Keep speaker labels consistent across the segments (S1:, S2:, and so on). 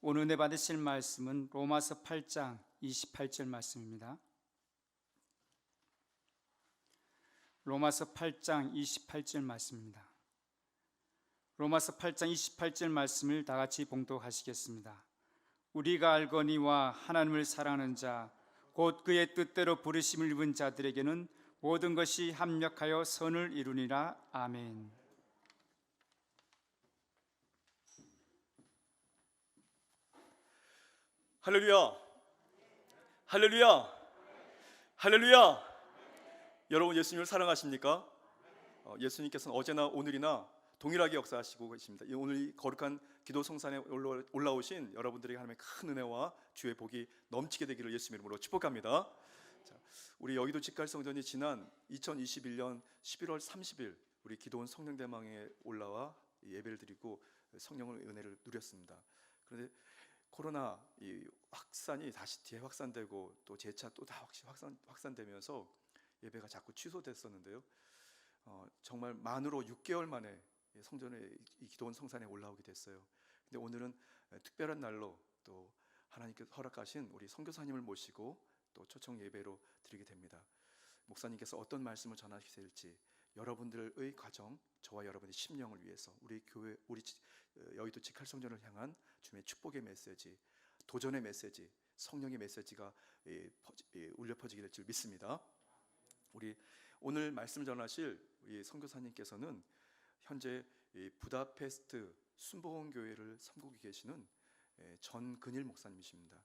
S1: 오늘 은혜 받으실 말씀은 로마서 8장 28절 말씀입니다. 로마서 8장 28절 말씀입니다. 로마서 8장 28절 말씀을 다 같이 봉독하시겠습니다. 우리가 알거니와 하나님을 사랑하는 자 곧 그의 뜻대로 부르심을 입은 자들에게는 모든 것이 합력하여 선을 이루니라. 아멘.
S2: 할렐루야! 할렐루야! 할렐루야! 여러분 예수님을 사랑하십니까? 예수님께서는 어제나 오늘이나 동일하게 역사하시고 계십니다. 오늘 이 거룩한 기도 성산에 올라오신 여러분들에게 하나님의 큰 은혜와 주의 복이 넘치게 되기를 예수님 이름으로 축복합니다. 자, 우리 여의도 직갈성전이 지난 2021년 11월 30일 우리 기도원 성령대망에 올라와 예배를 드리고 성령의 은혜를 누렸습니다. 그런데 코로나 이 확산이 다시 뒤에 확산되고 또 재차 또 다 확산되면서 예배가 자꾸 취소됐었는데요. 정말 만으로 6개월 만에 성전에 이 기도원 성산에 올라오게 됐어요. 근데 오늘은 특별한 날로 또 하나님께서 허락하신 우리 선교사님을 모시고 또 초청 예배로 드리게 됩니다. 목사님께서 어떤 말씀을 전하실지 여러분들의 가정, 저와 여러분의 심령을 위해서 우리 교회, 우리 여의도 직할성전을 향한 주님의 축복의 메시지, 도전의 메시지, 성령의 메시지가 울려 퍼지게 될 줄 믿습니다. 우리 오늘 말씀 전하실 우리 선교사님께서는 현재 부다페스트 순복음교회를 섬기고 계시는 전근일 목사님이십니다.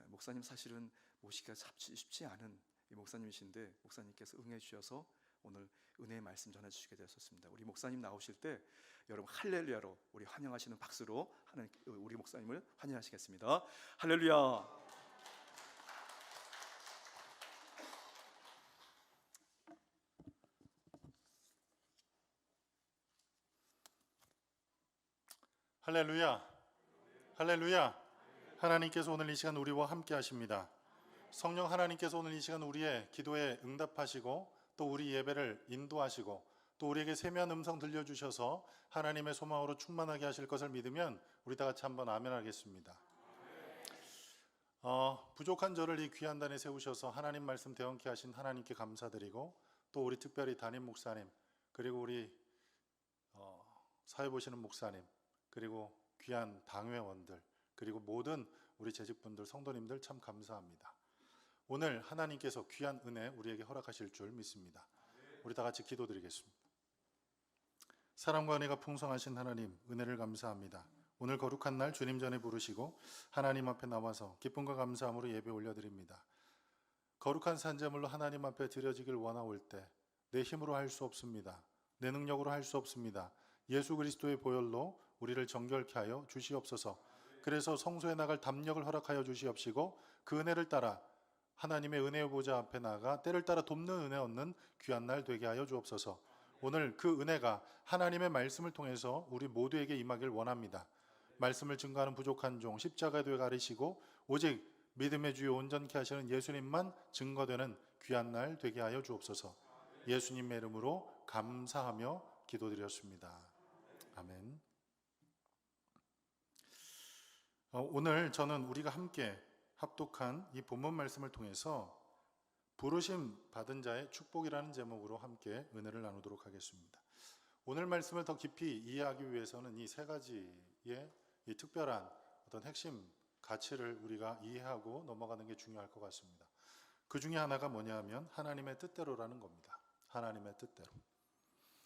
S2: 목사님 사실은 모시기가 쉽지 않은 목사님이신데 목사님께서 응해 주셔서 오늘 은혜의 말씀 전해주시게 되었습니다. 우리 목사님 나오실 때 여러분 할렐루야로 우리 환영하시는 박수로 우리 목사님을 환영하시겠습니다. 할렐루야.
S3: 할렐루야. 할렐루야. 하나님께서 오늘 이 시간 우리와 함께 하십니다. 성령 하나님께서 오늘 이 시간 우리의 기도에 응답하시고 또 우리 예배를 인도하시고 또 우리에게 세미한 음성 들려주셔서 하나님의 소망으로 충만하게 하실 것을 믿으면 우리 다 같이 한번 아멘 하겠습니다. 부족한 저를 이 귀한 단에 세우셔서 하나님 말씀 대언케 하신 하나님께 감사드리고 또 우리 특별히 담임 목사님 그리고 우리 사회 보시는 목사님 그리고 귀한 당회원들 그리고 모든 우리 재직분들 성도님들 참 감사합니다. 오늘 하나님께서 귀한 은혜 우리에게 허락하실 줄 믿습니다. 우리 다 같이 기도드리겠습니다. 사랑과 은혜가 풍성하신 하나님 은혜를 감사합니다. 오늘 거룩한 날 주님 전에 부르시고 하나님 앞에 나와서 기쁨과 감사함으로 예배 올려드립니다. 거룩한 산제물로 하나님 앞에 드려지길 원하올 때 내 힘으로 할 수 없습니다. 내 능력으로 할 수 없습니다. 예수 그리스도의 보혈로 우리를 정결케 하여 주시옵소서. 그래서 성소에 나갈 담력을 허락하여 주시옵시고 그 은혜를 따라 하나님의 은혜의 보좌 앞에 나가 때를 따라 돕는 은혜 얻는 귀한 날 되게 하여 주옵소서. 오늘 그 은혜가 하나님의 말씀을 통해서 우리 모두에게 임하길 원합니다. 말씀을 증거하는 부족한 종 십자가에 되어 가리시고 오직 믿음의 주요 온전케 하시는 예수님만 증거되는 귀한 날 되게 하여 주옵소서. 예수님의 이름으로 감사하며 기도드렸습니다. 아멘. 오늘 저는 우리가 함께 합독한 이 본문 말씀을 통해서 부르심 받은 자의 축복이라는 제목으로 함께 은혜를 나누도록 하겠습니다. 오늘 말씀을 더 깊이 이해하기 위해서는 이 세 가지의 이 특별한 어떤 핵심 가치를 우리가 이해하고 넘어가는 게 중요할 것 같습니다. 그 중에 하나가 뭐냐 하면 하나님의 뜻대로라는 겁니다. 하나님의 뜻대로.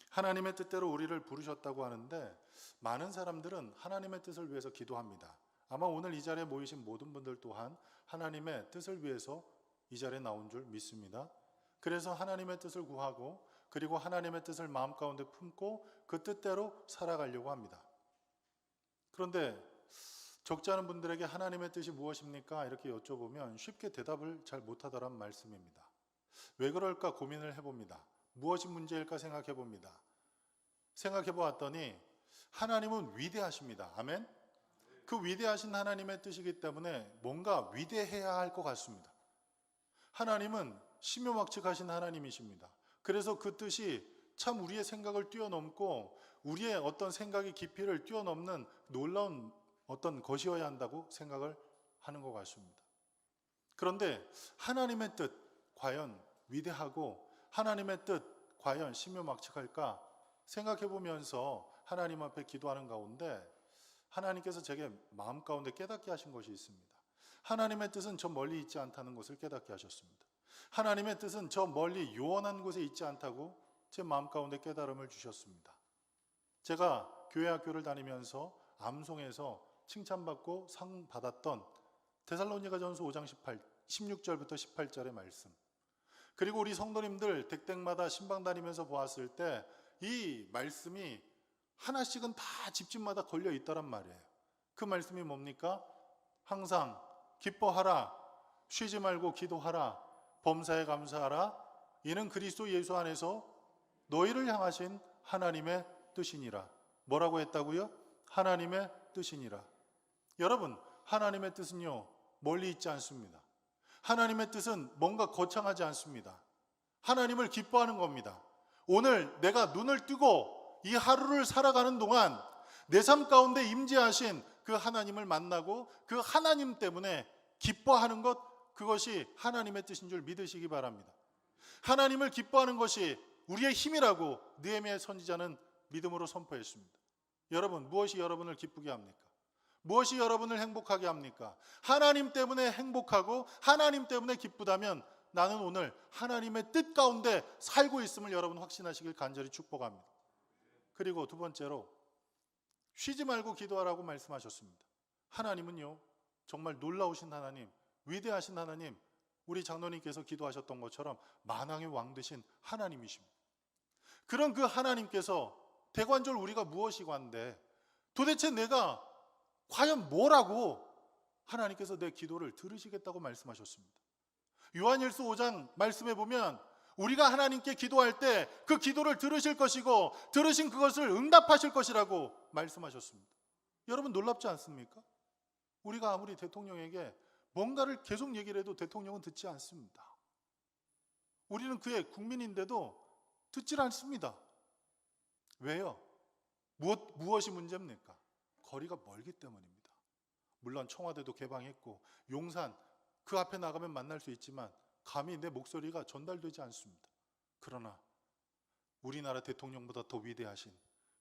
S3: 하나님의 뜻대로 우리를 부르셨다고 하는데 많은 사람들은 하나님의 뜻을 위해서 기도합니다. 아마 오늘 이 자리에 모이신 모든 분들 또한 하나님의 뜻을 위해서 이 자리에 나온 줄 믿습니다. 그래서 하나님의 뜻을 구하고 그리고 하나님의 뜻을 마음 가운데 품고 그 뜻대로 살아가려고 합니다. 그런데 적지 않은 분들에게 하나님의 뜻이 무엇입니까? 이렇게 여쭤보면 쉽게 대답을 잘 못하더란 말씀입니다. 왜 그럴까 고민을 해봅니다. 무엇이 문제일까 생각해봅니다. 생각해보았더니 하나님은 위대하십니다. 아멘? 그 위대하신 하나님의 뜻이기 때문에 뭔가 위대해야 할 것 같습니다. 하나님은 심요막측하신 하나님이십니다. 그래서 그 뜻이 참 우리의 생각을 뛰어넘고 우리의 어떤 생각의 깊이를 뛰어넘는 놀라운 어떤 것이어야 한다고 생각을 하는 것 같습니다. 그런데 하나님의 뜻 과연 위대하고 하나님의 뜻 과연 신묘막측할까 생각해 보면서 하나님 앞에 기도하는 가운데 하나님께서 제게 마음 가운데 깨닫게 하신 것이 있습니다. 하나님의 뜻은 저 멀리 있지 않다는 것을 깨닫게 하셨습니다. 하나님의 뜻은 저 멀리 요원한 곳에 있지 않다고 제 마음 가운데 깨달음을 주셨습니다. 제가 교회 학교를 다니면서 암송에서 칭찬받고 상 받았던 데살로니가전서 5장 16절부터 18절의 말씀, 그리고 우리 성도님들 댁댁마다 신방 다니면서 보았을 때 이 말씀이 하나씩은 다 집집마다 걸려 있다란 말이에요. 그 말씀이 뭡니까? 항상 기뻐하라, 쉬지 말고 기도하라, 범사에 감사하라, 이는 그리스도 예수 안에서 너희를 향하신 하나님의 뜻이니라. 뭐라고 했다고요? 하나님의 뜻이니라. 여러분, 하나님의 뜻은요 멀리 있지 않습니다. 하나님의 뜻은 뭔가 거창하지 않습니다. 하나님을 기뻐하는 겁니다. 오늘 내가 눈을 뜨고 이 하루를 살아가는 동안 내 삶 가운데 임재하신 그 하나님을 만나고 그 하나님 때문에 기뻐하는 것, 그것이 하나님의 뜻인 줄 믿으시기 바랍니다. 하나님을 기뻐하는 것이 우리의 힘이라고 느헤미야 선지자는 믿음으로 선포했습니다. 여러분, 무엇이 여러분을 기쁘게 합니까? 무엇이 여러분을 행복하게 합니까? 하나님 때문에 행복하고 하나님 때문에 기쁘다면 나는 오늘 하나님의 뜻 가운데 살고 있음을 여러분 확신하시길 간절히 축복합니다. 그리고 두 번째로 쉬지 말고 기도하라고 말씀하셨습니다. 하나님은요 정말 놀라우신 하나님, 위대하신 하나님, 우리 장로님께서 기도하셨던 것처럼 만왕의 왕 되신 하나님이십니다. 그런 그 하나님께서 대관절 우리가 무엇이고 한데 도대체 내가 과연 뭐라고 하나님께서 내 기도를 들으시겠다고 말씀하셨습니다. 요한일서 5장 말씀해 보면 우리가 하나님께 기도할 때 그 기도를 들으실 것이고 들으신 그것을 응답하실 것이라고 말씀하셨습니다. 여러분 놀랍지 않습니까? 우리가 아무리 대통령에게 뭔가를 계속 얘기를 해도 대통령은 듣지 않습니다. 우리는 그의 국민인데도 듣질 않습니다. 왜요? 무엇이 문제입니까? 거리가 멀기 때문입니다. 물론 청와대도 개방했고 용산 그 앞에 나가면 만날 수 있지만 감히 내 목소리가 전달되지 않습니다. 그러나 우리나라 대통령보다 더 위대하신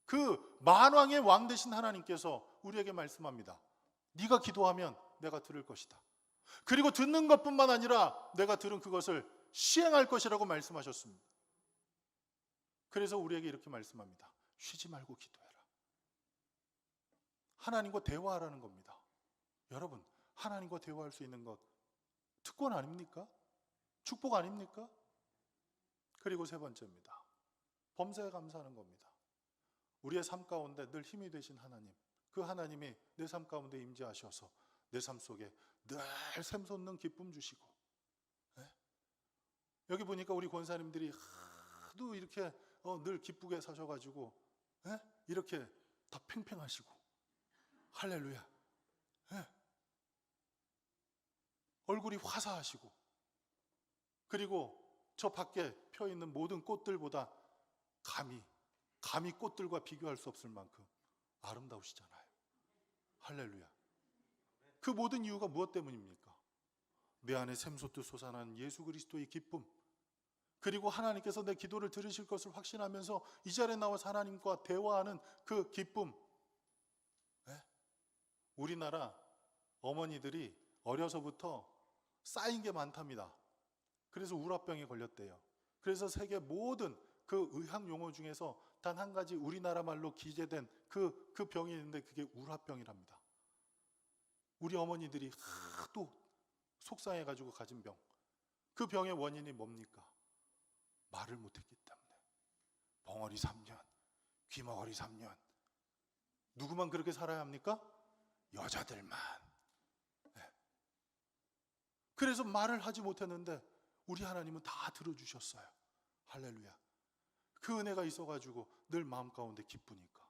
S3: 그 만왕의 왕 되신 하나님께서 우리에게 말씀합니다. 네가 기도하면 내가 들을 것이다. 그리고 듣는 것뿐만 아니라 내가 들은 그것을 시행할 것이라고 말씀하셨습니다. 그래서 우리에게 이렇게 말씀합니다. 쉬지 말고 기도해라. 하나님과 대화하라는 겁니다. 여러분, 하나님과 대화할 수 있는 것 특권 아닙니까? 축복 아닙니까? 그리고 세 번째입니다. 범사에 감사하는 겁니다. 우리의 삶 가운데 늘 힘이 되신 하나님, 그 하나님이 내 삶 가운데 임재하셔서 내 삶 속에 늘 샘솟는 기쁨 주시고, 여기 보니까 우리 권사님들이 하도 이렇게 늘 기쁘게 사셔가지고 이렇게 다 팽팽하시고, 할렐루야, 얼굴이 화사하시고, 그리고 저 밖에 펴 있는 모든 꽃들보다 감히 꽃들과 비교할 수 없을 만큼 아름다우시잖아요. 할렐루야. 그 모든 이유가 무엇 때문입니까? 내 안에 샘솟듯 솟아나는 예수 그리스도의 기쁨, 그리고 하나님께서 내 기도를 들으실 것을 확신하면서 이 자리에 나와서 하나님과 대화하는 그 기쁨. 우리나라 어머니들이 어려서부터 쌓인 게 많답니다. 그래서 우라병에 걸렸대요. 그래서 세계 모든 그 의학 용어 중에서 단 한 가지 우리나라 말로 기재된 그 병이 있는데 그게 우라병이랍니다. 우리 어머니들이 하도 속상해가지고 가진 병. 그 병의 원인이 뭡니까? 말을 못했기 때문에. 벙어리 3년, 귀머거리 3년. 누구만 그렇게 살아야 합니까? 여자들만. 그래서 말을 하지 못했는데 우리 하나님은 다 들어주셨어요. 할렐루야. 그 은혜가 있어가지고 늘 마음 가운데 기쁘니까.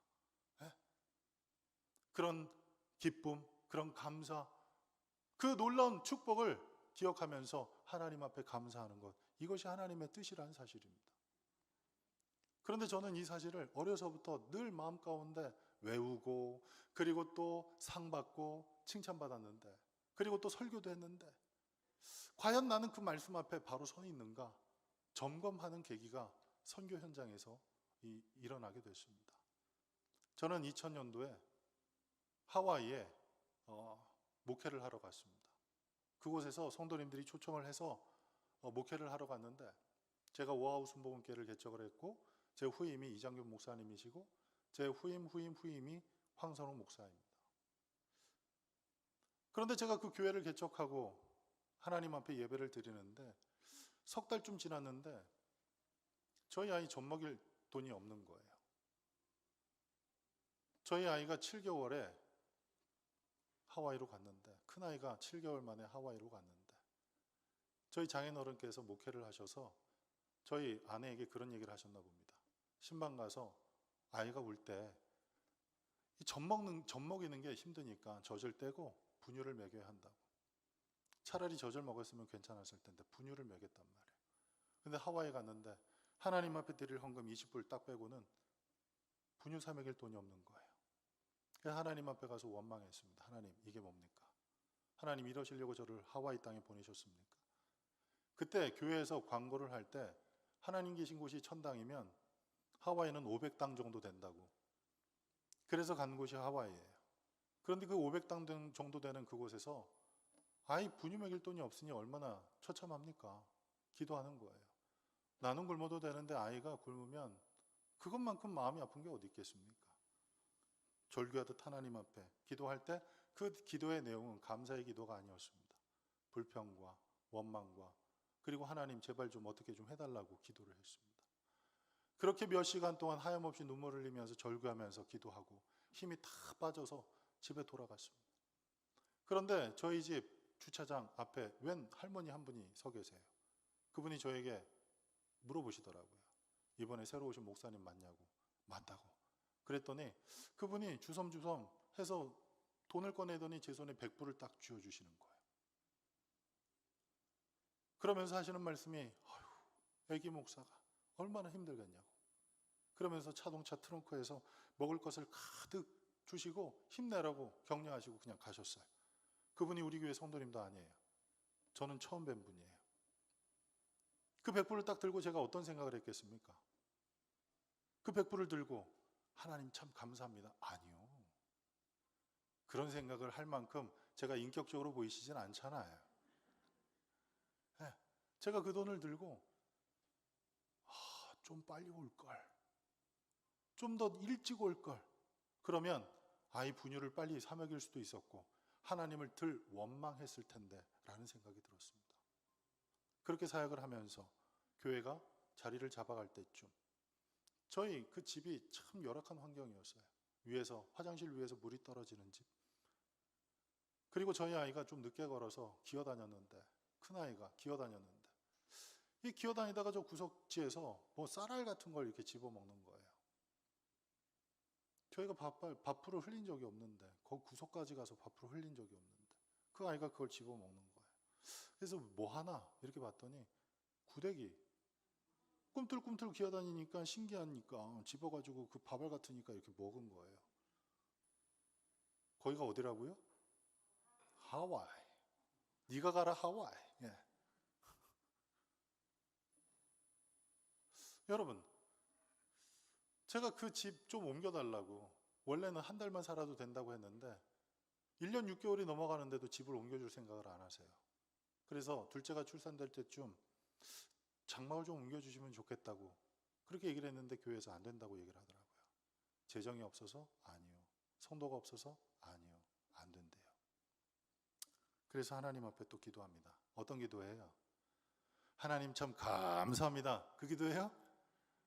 S3: 그런 기쁨, 그런 감사, 그 놀라운 축복을 기억하면서 하나님 앞에 감사하는 것, 이것이 하나님의 뜻이라는 사실입니다. 그런데 저는 이 사실을 어려서부터 늘 마음 가운데 외우고 그리고 또 상 받고 칭찬받았는데 그리고 또 설교도 했는데 과연 나는 그 말씀 앞에 바로 서 있는가 점검하는 계기가 선교 현장에서 일어나게 됐습니다. 저는 2000년도에 하와이에 목회를 하러 갔습니다. 그곳에서 성도님들이 초청을 해서 목회를 하러 갔는데 제가 오아우 순복음교회를 개척을 했고 제 후임이 이장균 목사님이시고 제 후임이 황선홍 목사입니다. 그런데 제가 그 교회를 개척하고 하나님 앞에 예배를 드리는데 석 달쯤 지났는데 저희 아이 젖 먹일 돈이 없는 거예요. 저희 아이가 7개월에 하와이로 갔는데 큰아이가 7개월 만에 하와이로 갔는데 저희 장인어른께서 목회를 하셔서 저희 아내에게 그런 얘기를 하셨나 봅니다. 신방 가서 아이가 울 때 젖 먹이는 게 힘드니까 젖을 떼고 분유를 먹여야 한다고. 차라리 젖을 먹었으면 괜찮았을 텐데 분유를 먹였단 말이에요. 근데 하와이 갔는데 하나님 앞에 드릴 헌금 20불 딱 빼고는 분유 사 먹일 돈이 없는 거예요. 그래서 하나님 앞에 가서 원망했습니다. 하나님, 이게 뭡니까? 하나님, 이러시려고 저를 하와이 땅에 보내셨습니까? 그때 교회에서 광고를 할 때 하나님 계신 곳이 1000당이면 하와이는 500당 정도 된다고. 그래서 간 곳이 하와이예요. 그런데 그 500당 정도 되는 그곳에서 아이 분유 먹일 돈이 없으니 얼마나 처참합니까? 기도하는 거예요. 나는 굶어도 되는데 아이가 굶으면 그것만큼 마음이 아픈 게 어디 있겠습니까? 절규하듯 하나님 앞에 기도할 때 그 기도의 내용은 감사의 기도가 아니었습니다. 불평과 원망과 그리고 하나님 제발 좀 어떻게 좀 해달라고 기도를 했습니다. 그렇게 몇 시간 동안 하염없이 눈물을 흘리면서 절규하면서 기도하고 힘이 다 빠져서 집에 돌아갔습니다. 그런데 저희 집 주차장 앞에 웬 할머니 한 분이 서 계세요. 그분이 저에게 물어보시더라고요. 이번에 새로 오신 목사님 맞냐고. 맞다고. 그랬더니 그분이 주섬주섬 해서 돈을 꺼내더니 제 손에 100불을 딱 쥐어주시는 거예요. 그러면서 하시는 말씀이 아휴, 애기 목사가 얼마나 힘들겠냐고. 그러면서 자동차 트렁크에서 먹을 것을 가득 주시고 힘내라고 격려하시고 그냥 가셨어요. 그분이 우리 교회 성도님도 아니에요. 저는 처음 뵌 분이에요. 그 100불을 딱 들고 제가 어떤 생각을 했겠습니까? 그 100불을 들고 하나님 참 감사합니다. 아니요. 그런 생각을 할 만큼 제가 인격적으로 보이시진 않잖아요. 네, 제가 그 돈을 들고 좀 빨리 올걸. 좀 더 일찍 올걸. 그러면 아이 분유를 빨리 사 먹일 수도 있었고 하나님을 덜 원망했을 텐데 라는 생각이 들었습니다. 그렇게 사역을 하면서 교회가 자리를 잡아갈 때쯤 저희 그 집이 참 열악한 환경이었어요. 위에서 화장실 위에서 물이 떨어지는 집. 그리고 저희 아이가 좀 늦게 걸어서 기어다녔는데 큰아이가 기어다녔는데 이 기어다니다가 저 구석지에서 뭐 쌀알 같은 걸 이렇게 집어먹는 거예요. 저희가 밥풀을 흘린 적이 없는데 거기 구석까지 가서 밥풀을 흘린 적이 없는데 그 아이가 그걸 집어먹는 거예요. 그래서 뭐 하나 이렇게 봤더니 구데기 꿈틀꿈틀 기어다니니까 신기하니까 집어가지고 그 밥알 같으니까 이렇게 먹은 거예요. 거기가 어디라고요? 하와이. 네가 가라 하와이. 예. 여러분, 제가 그 집 좀 옮겨달라고 원래는 한 달만 살아도 된다고 했는데 1년 6개월이 넘어가는데도 집을 옮겨줄 생각을 안 하세요. 그래서 둘째가 출산될 때쯤 장막을 좀 옮겨주시면 좋겠다고 그렇게 얘기를 했는데 교회에서 안 된다고 얘기를 하더라고요. 재정이 없어서? 아니요. 성도가 없어서? 아니요. 안 된대요. 그래서 하나님 앞에 또 기도합니다. 어떤 기도예요? 하나님 참 감사합니다. 그 기도예요?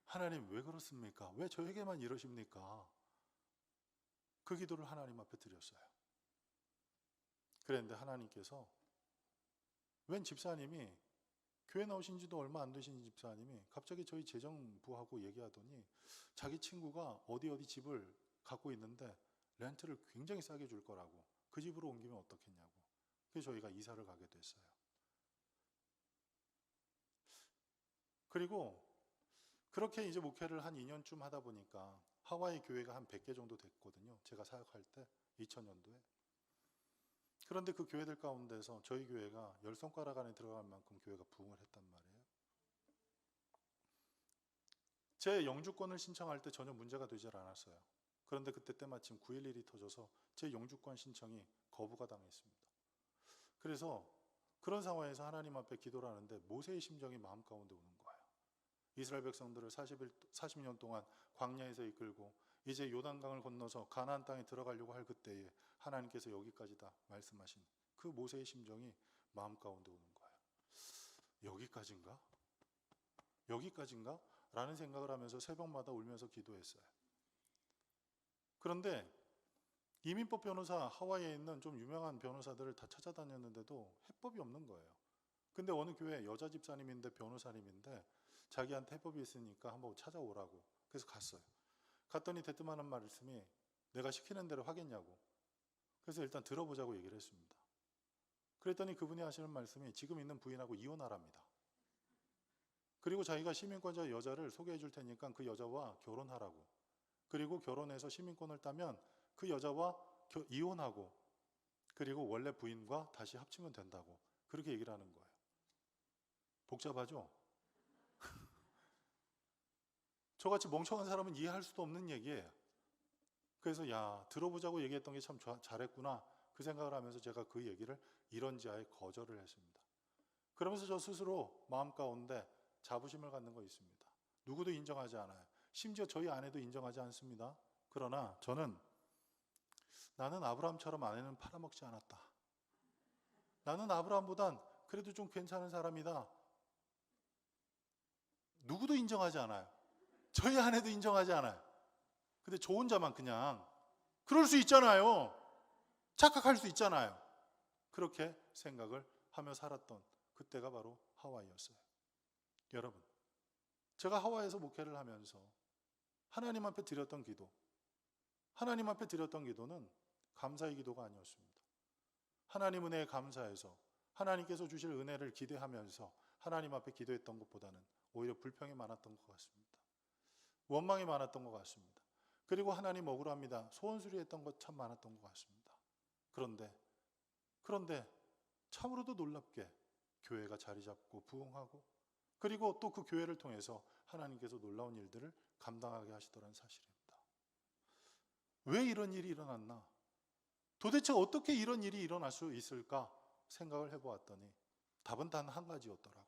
S3: 하나님 왜 그렇습니까? 왜 저에게만 이러십니까? 그 기도를 하나님 앞에 드렸어요. 그랬는데 하나님께서 웬 집사님이 교회 나오신 지도 얼마 안 되신 집사님이 갑자기 저희 재정부하고 얘기하더니 자기 친구가 어디 집을 갖고 있는데 렌트를 굉장히 싸게 줄 거라고 그 집으로 옮기면 어떻겠냐고. 그래서 저희가 이사를 가게 됐어요. 그리고 그렇게 이제 목회를 한 2년쯤 하다 보니까 하와이 교회가 한 100개 정도 됐거든요. 제가 사역할 때 2000년도에. 그런데 그 교회들 가운데서 저희 교회가 10손가락 안에 들어갈 만큼 교회가 부흥을 했단 말이에요. 제 영주권을 신청할 때 전혀 문제가 되질 않았어요. 그런데 그때 때마침 9.11이 터져서 제 영주권 신청이 거부가 당했습니다. 그래서 그런 상황에서 하나님 앞에 기도를 하는데 모세의 심정이 마음 가운데 오는 거예요. 이스라엘 백성들을 40년 동안 광야에서 이끌고 이제 요단강을 건너서 가나안 땅에 들어가려고 할 그때에 하나님께서 여기까지다 말씀하신 그 모세의 심정이 마음 가운데 오는 거예요. 여기까지인가? 여기까지인가? 라는 생각을 하면서 새벽마다 울면서 기도했어요. 그런데 이민법 변호사, 하와이에 있는 좀 유명한 변호사들을 다 찾아다녔는데도 해법이 없는 거예요. 근데 어느 교회 여자 집사님인데 변호사님인데 자기한테 해법이 있으니까 한번 찾아오라고. 그래서 갔어요. 갔더니 대뜸하는 말씀이 내가 시키는 대로 하겠냐고. 그래서 일단 들어보자고 얘기를 했습니다. 그랬더니 그분이 하시는 말씀이 지금 있는 부인하고 이혼하랍니다. 그리고 자기가 시민권자 여자를 소개해 줄 테니까 그 여자와 결혼하라고. 그리고 결혼해서 시민권을 따면 그 여자와 이혼하고 그리고 원래 부인과 다시 합치면 된다고. 그렇게 얘기를 하는 거예요. 복잡하죠? 저같이 멍청한 사람은 이해할 수도 없는 얘기예요. 그래서 야, 들어보자고 얘기했던 게 참 잘했구나 그 생각을 하면서 제가 그 얘기를 이런지하에 거절을 했습니다. 그러면서 저 스스로 마음 가운데 자부심을 갖는 거 있습니다. 누구도 인정하지 않아요. 심지어 저희 아내도 인정하지 않습니다. 그러나 저는 나는 아브라함처럼 아내는 팔아먹지 않았다. 나는 아브라함보단 그래도 좀 괜찮은 사람이다. 누구도 인정하지 않아요. 저희 아내도 인정하지 않아요. 근데 저 혼자만 그냥 그럴 수 있잖아요. 착각할 수 있잖아요. 그렇게 생각을 하며 살았던 그때가 바로 하와이였어요. 여러분, 제가 하와이에서 목회를 하면서 하나님 앞에 드렸던 기도, 하나님 앞에 드렸던 기도는 감사의 기도가 아니었습니다. 하나님 은혜에 감사해서 하나님께서 주실 은혜를 기대하면서 하나님 앞에 기도했던 것보다는 오히려 불평이 많았던 것 같습니다. 원망이 많았던 것 같습니다. 그리고 하나님 억울합니다. 소원수리했던 것 참 많았던 것 같습니다. 그런데 참으로도 놀랍게 교회가 자리 잡고 부흥하고 그리고 또 그 교회를 통해서 하나님께서 놀라운 일들을 감당하게 하시더라는 사실입니다. 왜 이런 일이 일어났나? 도대체 어떻게 이런 일이 일어날 수 있을까 생각을 해보았더니 답은 단 한 가지였더라고요.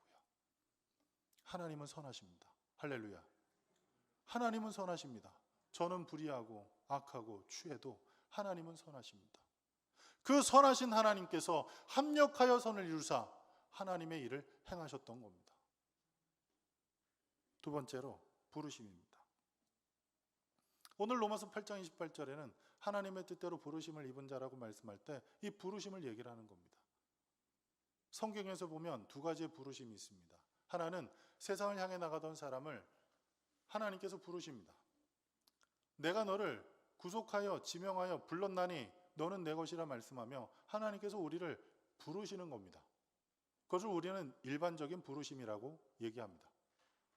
S3: 하나님은 선하십니다. 할렐루야. 하나님은 선하십니다. 저는 불의하고 악하고 취해도 하나님은 선하십니다. 그 선하신 하나님께서 합력하여 선을 이루사 하나님의 일을 행하셨던 겁니다. 두 번째로 부르심입니다. 오늘 로마서 8장 28절에는 하나님의 뜻대로 부르심을 입은 자라고 말씀할 때 이 부르심을 얘기를 하는 겁니다. 성경에서 보면 두 가지의 부르심이 있습니다. 하나는 세상을 향해 나가던 사람을 하나님께서 부르십니다. 내가 너를 구속하여 지명하여 불렀나니 너는 내 것이라 말씀하며 하나님께서 우리를 부르시는 겁니다. 그것을 우리는 일반적인 부르심이라고 얘기합니다.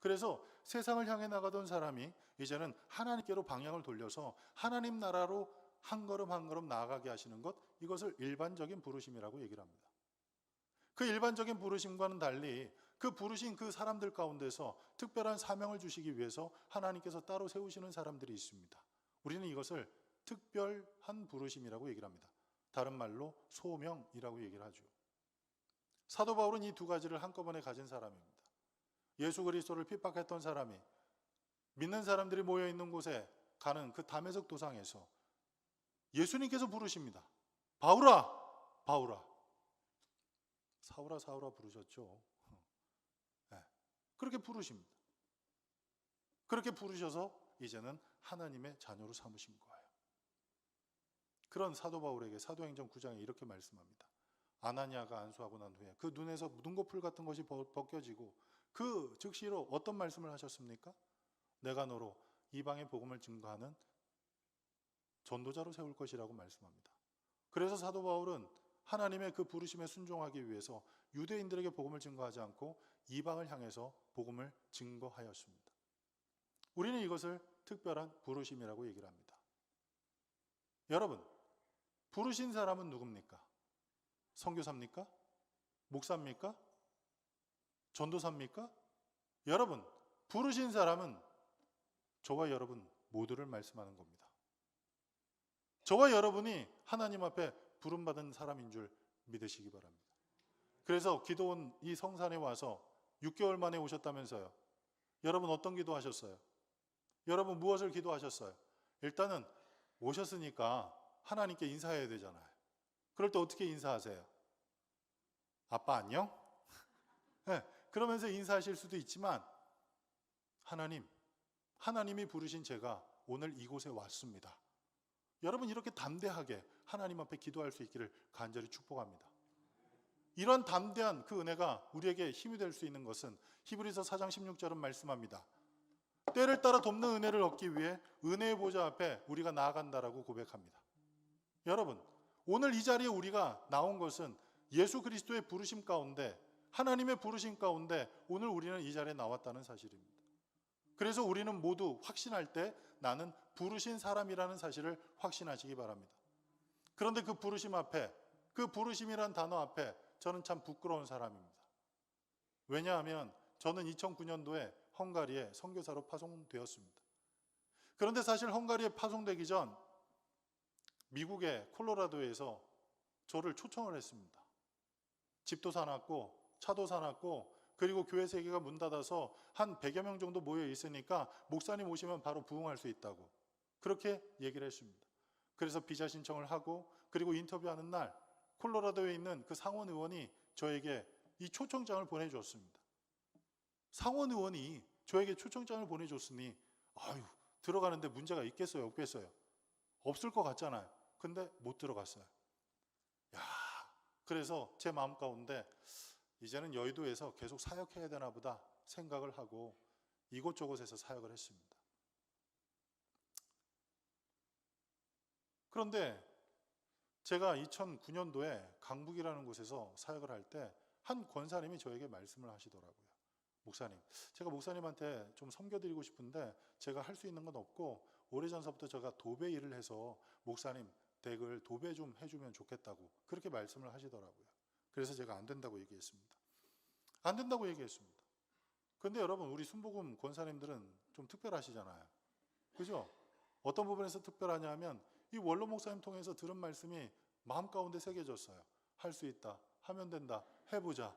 S3: 그래서 세상을 향해 나가던 사람이 이제는 하나님께로 방향을 돌려서 하나님 나라로 한 걸음 한 걸음 나아가게 하시는 것, 이것을 일반적인 부르심이라고 얘기를 합니다. 그 일반적인 부르심과는 달리 그 부르신 그 사람들 가운데서 특별한 사명을 주시기 위해서 하나님께서 따로 세우시는 사람들이 있습니다. 우리는 이것을 특별한 부르심이라고 얘기를 합니다. 다른 말로 소명이라고 얘기를 하죠. 사도 바울은 이 두 가지를 한꺼번에 가진 사람입니다. 예수 그리스도를 핍박했던 사람이 믿는 사람들이 모여있는 곳에 가는 그 다메섹 도상에서 예수님께서 부르십니다. 바울아, 바울아. 사울아, 사울아 부르셨죠. 네. 그렇게 부르십니다. 그렇게 부르셔서 이제는 하나님의 자녀로 삼으신 거예요. 그런 사도 바울에게 사도행전 9장에 이렇게 말씀합니다. 아나니아가 안수하고 난 후에 그 눈에서 눈꺼풀 같은 것이 벗겨지고 그 즉시로 어떤 말씀을 하셨습니까? 내가 너로 이방의 복음을 증거하는 전도자로 세울 것이라고 말씀합니다. 그래서 사도 바울은 하나님의 그 부르심에 순종하기 위해서 유대인들에게 복음을 증거하지 않고 이방을 향해서 복음을 증거하였습니다. 우리는 이것을 특별한 부르심이라고 얘기를 합니다. 여러분, 부르신 사람은 누굽니까? 선교사입니까? 목사입니까? 전도사입니까? 여러분, 부르신 사람은 저와 여러분 모두를 말씀하는 겁니다. 저와 여러분이 하나님 앞에 부름받은 사람인 줄 믿으시기 바랍니다. 그래서 기도원 이 성산에 와서 6개월 만에 오셨다면서요. 여러분 어떤 기도하셨어요? 여러분 무엇을 기도하셨어요? 일단은 오셨으니까 하나님께 인사해야 되잖아요. 그럴 때 어떻게 인사하세요? 아빠 안녕? 네, 그러면서 인사하실 수도 있지만 하나님이 부르신 제가 오늘 이곳에 왔습니다. 여러분 이렇게 담대하게 하나님 앞에 기도할 수 있기를 간절히 축복합니다. 이런 담대한 그 은혜가 우리에게 힘이 될 수 있는 것은 히브리서 4장 16절은 말씀합니다. 때를 따라 돕는 은혜를 얻기 위해 은혜의 보좌 앞에 우리가 나아간다라고 고백합니다. 여러분, 오늘 이 자리에 우리가 나온 것은 예수 그리스도의 부르심 가운데, 하나님의 부르심 가운데 오늘 우리는 이 자리에 나왔다는 사실입니다. 그래서 우리는 모두 확신할 때 나는 부르신 사람이라는 사실을 확신하시기 바랍니다. 그런데 그 부르심 앞에, 그 부르심이란 단어 앞에 저는 참 부끄러운 사람입니다. 왜냐하면 저는 2009년도에 헝가리에 선교사로 파송되었습니다. 그런데 사실 헝가리에 파송되기 전 미국의 콜로라도에서 저를 초청을 했습니다. 집도 사놨고 차도 사놨고 그리고 교회 세계가 문 닫아서 한 100여 명 정도 모여 있으니까 목사님 오시면 바로 부흥할 수 있다고 그렇게 얘기를 했습니다. 그래서 비자 신청을 하고 그리고 인터뷰하는 날 콜로라도에 있는 그 상원 의원이 저에게 이 초청장을 보내줬습니다. 상원 의원이 저에게 초청장을 보내줬으니 들어가는데 문제가 있겠어요? 없겠어요? 없을 것 같잖아요. 근데 못 들어갔어요. 그래서 제 마음 가운데 이제는 여의도에서 계속 사역해야 되나 보다 생각을 하고 이곳저곳에서 사역을 했습니다. 그런데 제가 2009년도에 강북이라는 곳에서 사역을 할 때 한 권사님이 저에게 말씀을 하시더라고요. 목사님, 제가 목사님한테 좀 섬겨드리고 싶은데 제가 할 수 있는 건 없고 오래전서부터 제가 도배 일을 해서 목사님 댁을 도배 좀 해주면 좋겠다고 그렇게 말씀을 하시더라고요. 그래서 제가 안 된다고 얘기했습니다. 안 된다고 얘기했습니다. 그런데 여러분 우리 순복음 권사님들은 좀 특별하시잖아요. 그죠? 어떤 부분에서 특별하냐 하면 이 원로 목사님 통해서 들은 말씀이 마음 가운데 새겨졌어요. 할 수 있다, 하면 된다, 해보자.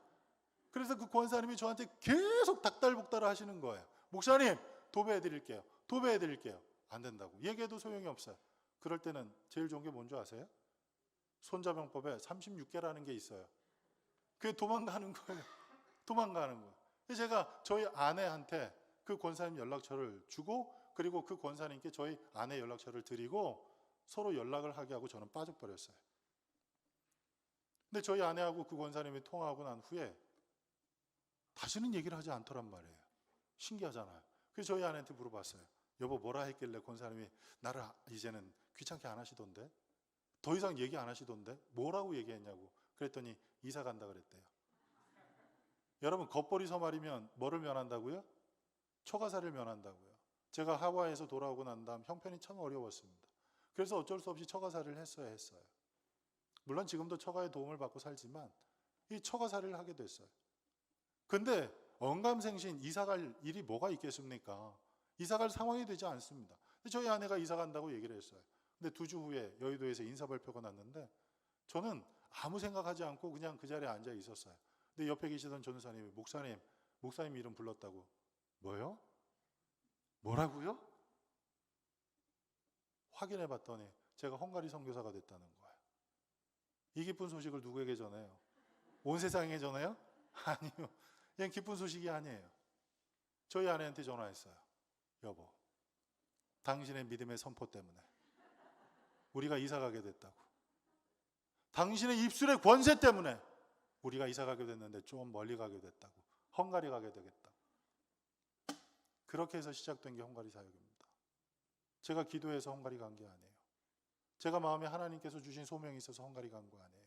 S3: 그래서 그 권사님이 저한테 계속 닥달복달을 하시는 거예요. 목사님 도배해드릴게요. 도배해드릴게요. 안 된다고. 얘기해도 소용이 없어요. 그럴 때는 제일 좋은 게 뭔지 아세요? 손자병법에 36개라는 게 있어요. 그게 도망가는 거예요. 도망가는 거예요. 제가 저희 아내한테 그 권사님 연락처를 주고 그리고 그 권사님께 저희 아내 연락처를 드리고 서로 연락을 하게 하고 저는 빠져버렸어요. 근데 저희 아내하고 그 권사님이 통화하고 난 후에 다시는 얘기를 하지 않더란 말이에요. 신기하잖아요. 그래서 저희 아내한테 물어봤어요. 여보 뭐라 했길래 권사님이 나를 이제는 귀찮게 안 하시던데? 더 이상 얘기 안 하시던데? 뭐라고 얘기했냐고. 그랬더니 이사 간다 그랬대요. 여러분 겉벌이 서말이면 뭐를 면한다고요? 처가살을 면한다고요. 제가 하와이에서 돌아오고 난 다음 형편이 참 어려웠습니다. 그래서 어쩔 수 없이 처가살이를 했어요. 물론 지금도 처가의 도움을 받고 살지만 이 처가살이를 하게 됐어요. 근데 언감생신 이사갈 일이 뭐가 있겠습니까? 이사갈 상황이 되지 않습니다. 저희 아내가 이사 간다고 얘기를 했어요. 근데 2주 후에 여의도에서 인사 발표가 났는데 저는 아무 생각하지 않고 그냥 그 자리에 앉아 있었어요. 근데 옆에 계시던 전도사님이 목사님 이름 불렀다고. 뭐요? 뭐라고요? 확인해 봤더니 제가 헝가리 선교사가 됐다는 거예요. 이 기쁜 소식을 누구에게 전해요? 온 세상에 전해요? 아니요. 그냥 기쁜 소식이 아니에요. 저희 아내한테 전화했어요. 여보, 당신의 믿음의 선포 때문에 우리가 이사 가게 됐다고. 당신의 입술의 권세 때문에 우리가 이사 가게 됐는데 좀 멀리 가게 됐다고. 헝가리 가게 되겠다고. 그렇게 해서 시작된 게 헝가리 사역입니다. 제가 기도해서 헝가리 간 게 아니에요. 제가 마음에 하나님께서 주신 소명이 있어서 헝가리 간 거 아니에요.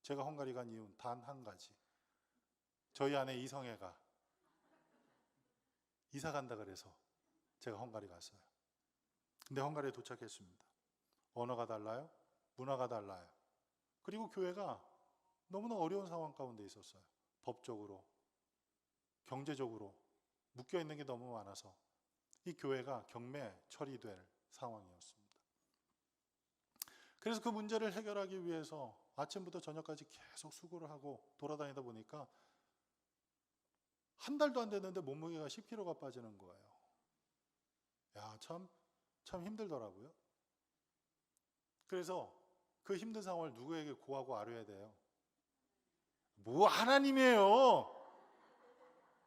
S3: 제가 헝가리 간 이유는 단 한 가지. 저희 아내 이성애가 이사 간다 그래서 제가 헝가리 갔어요. 근데 헝가리에 도착했습니다. 언어가 달라요. 문화가 달라요. 그리고 교회가 너무나 어려운 상황 가운데 있었어요. 법적으로, 경제적으로 묶여 있는 게 너무 많아서 이 교회가 경매 처리될 상황이었습니다. 그래서 그 문제를 해결하기 위해서 아침부터 저녁까지 계속 수고를 하고 돌아다니다 보니까 한 달도 안 됐는데 몸무게가 10kg가 빠지는 거예요. 야, 참 힘들더라고요. 그래서 그 힘든 상황을 누구에게 고하고 아뢰야 돼요? 뭐 하나님이에요.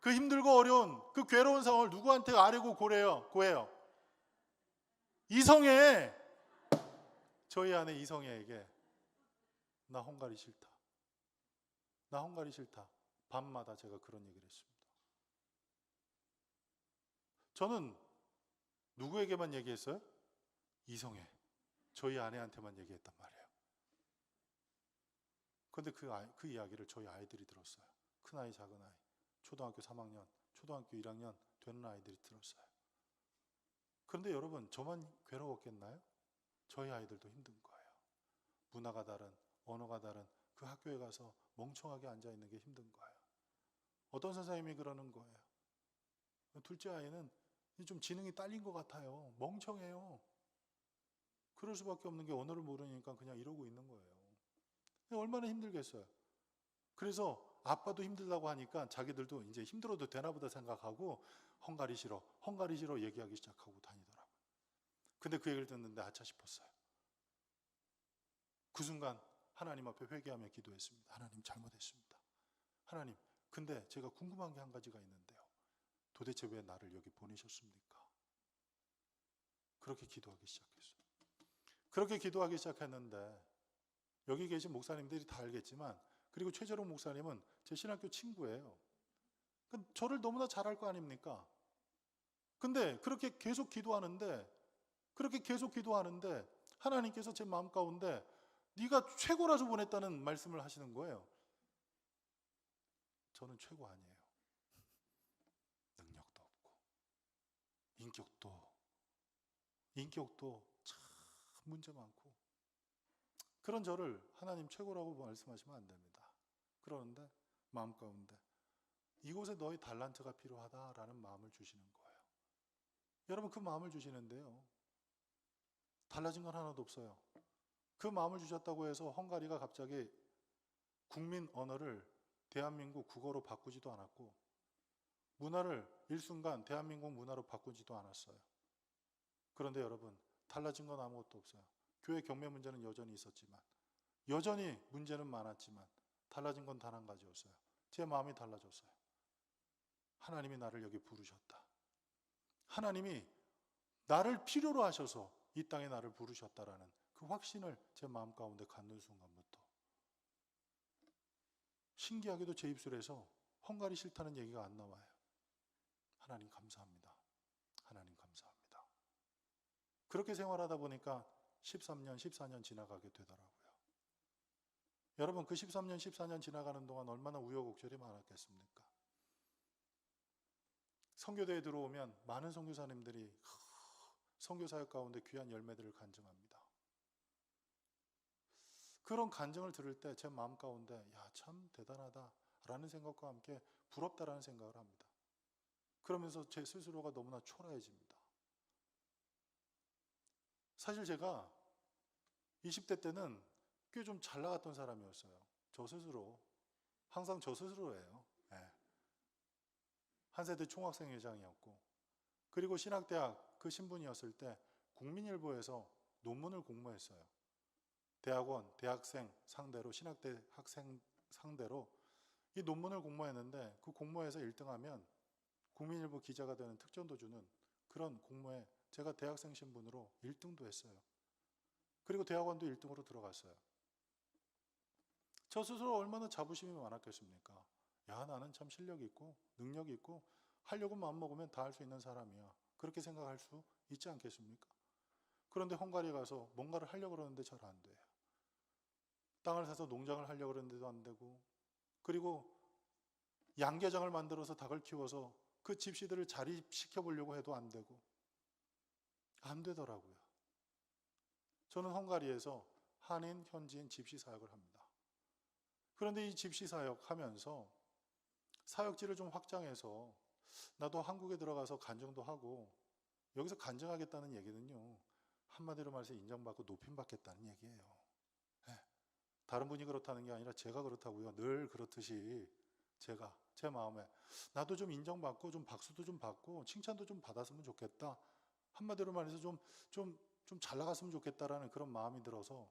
S3: 그 힘들고 어려운 그 괴로운 상황을 누구한테 아뢰고 고해요? 이성애, 저희 아내 이성애에게 나 헝가리 싫다. 나 헝가리 싫다. 밤마다 제가 그런 얘기를 했습니다. 저는 누구에게만 얘기했어요? 이성애, 저희 아내한테만 얘기했단 말이에요. 그런데 그 이야기를 저희 아이들이 들었어요. 큰아이, 작은아이, 초등학교 3학년, 초등학교 1학년 되는 아이들이 들었어요. 그런데 여러분, 저만 괴로웠겠나요? 저희 아이들도 힘든 거예요. 문화가 다른, 언어가 다른 그 학교에 가서 멍청하게 앉아있는 게 힘든 거예요. 어떤 선생님이 그러는 거예요. 둘째 아이는 좀 지능이 딸린 것 같아요. 멍청해요. 그럴 수밖에 없는 게 언어를 모르니까 그냥 이러고 있는 거예요. 얼마나 힘들겠어요. 그래서 아빠도 힘들다고 하니까 자기들도 이제 힘들어도 되나보다 생각하고 헝가리 싫어 얘기하기 시작하고 다니더라고요. 근데 그 얘기를 듣는데 아차 싶었어요. 그 순간 하나님 앞에 회개하며 기도했습니다. 하나님, 잘못했습니다. 하나님, 근데 제가 궁금한 게 한 가지가 있는데요. 도대체 왜 나를 여기 보내셨습니까? 그렇게 기도하기 시작했어요. 그렇게 기도하기 시작했는데 여기 계신 목사님들이 다 알겠지만, 그리고 최재롱 목사님은 제 신학교 친구예요. 저를 너무나 잘 알 거 아닙니까? 근데 그렇게 계속 기도하는데 하나님께서 제 마음 가운데 네가 최고라서 보냈다는 말씀을 하시는 거예요. 저는 최고 아니에요. 능력도 없고 인격도 참 문제 많고, 그런 저를 하나님 최고라고 말씀하시면 안 됩니다. 그러는데 마음 가운데 이곳에 너의 달란트가 필요하다라는 마음을 주시는 거예요. 여러분, 그 마음을 주시는데요, 달라진 건 하나도 없어요. 그 마음을 주셨다고 해서 헝가리가 갑자기 국민 언어를 대한민국 국어로 바꾸지도 않았고, 문화를 일순간 대한민국 문화로 바꾸지도 않았어요. 그런데 여러분, 달라진 건 아무것도 없어요. 교회 경매 문제는 여전히 있었지만, 여전히 문제는 많았지만 달라진 건 단 한 가지였어요. 제 마음이 달라졌어요. 하나님이 나를 여기 부르셨다. 하나님이 나를 필요로 하셔서 이 땅에 나를 부르셨다라는 그 확신을 제 마음 가운데 갖는 순간부터 신기하게도 제 입술에서 헝가리 싫다는 얘기가 안 나와요. 하나님 감사합니다. 하나님 감사합니다. 그렇게 생활하다 보니까 13년, 14년 지나가게 되더라고요. 여러분, 그 13년, 14년 지나가는 동안 얼마나 우여곡절이 많았겠습니까? 선교대에 들어오면 많은 선교사님들이 선교사역 가운데 귀한 열매들을 간증합니다. 그런 간증을 들을 때 제 마음 가운데 야, 참 대단하다라는 생각과 함께 부럽다라는 생각을 합니다. 그러면서 제 스스로가 너무나 초라해집니다. 사실 제가 20대 때는 꽤 좀 잘 나갔던 사람이었어요. 저 스스로. 항상 저 스스로예요. 네. 한세대 총학생회장이었고, 그리고 신학대학 그 신분이었을 때 국민일보에서 논문을 공모했어요. 대학원, 대학생 상대로, 신학대 학생 상대로 이 논문을 공모했는데, 그 공모에서 1등하면 국민일보 기자가 되는 특전도 주는 그런 공모에 제가 대학생 신분으로 1등도 했어요. 그리고 대학원도 1등으로 들어갔어요. 저 스스로 얼마나 자부심이 많았겠습니까? 야, 나는 참 실력 있고 능력 있고 하려고 마음먹으면 다 할 수 있는 사람이야. 그렇게 생각할 수 있지 않겠습니까? 그런데 헝가리에 가서 뭔가를 하려고 그러는데 잘 안 돼요. 땅을 사서 농장을 하려고 그러는데도 안 되고, 그리고 양계장을 만들어서 닭을 키워서 그 집시들을 자립시켜 보려고 해도 안 되고, 안 되더라고요. 저는 헝가리에서 한인, 현지인 집시 사역을 합니다. 그런데 이 집시 사역 하면서 사역지를 좀 확장해서 나도 한국에 들어가서 간증도 하고, 여기서 간증하겠다는 얘기는요, 한마디로 말해서 인정받고 높임받겠다는 얘기예요. 예. 다른 분이 그렇다는 게 아니라 제가 그렇다고요. 늘 그렇듯이 제가 제 마음에 나도 좀 인정받고 좀 박수도 좀 받고 칭찬도 좀 받았으면 좋겠다. 한마디로 말해서 좀 잘 나갔으면 좋겠다라는 그런 마음이 들어서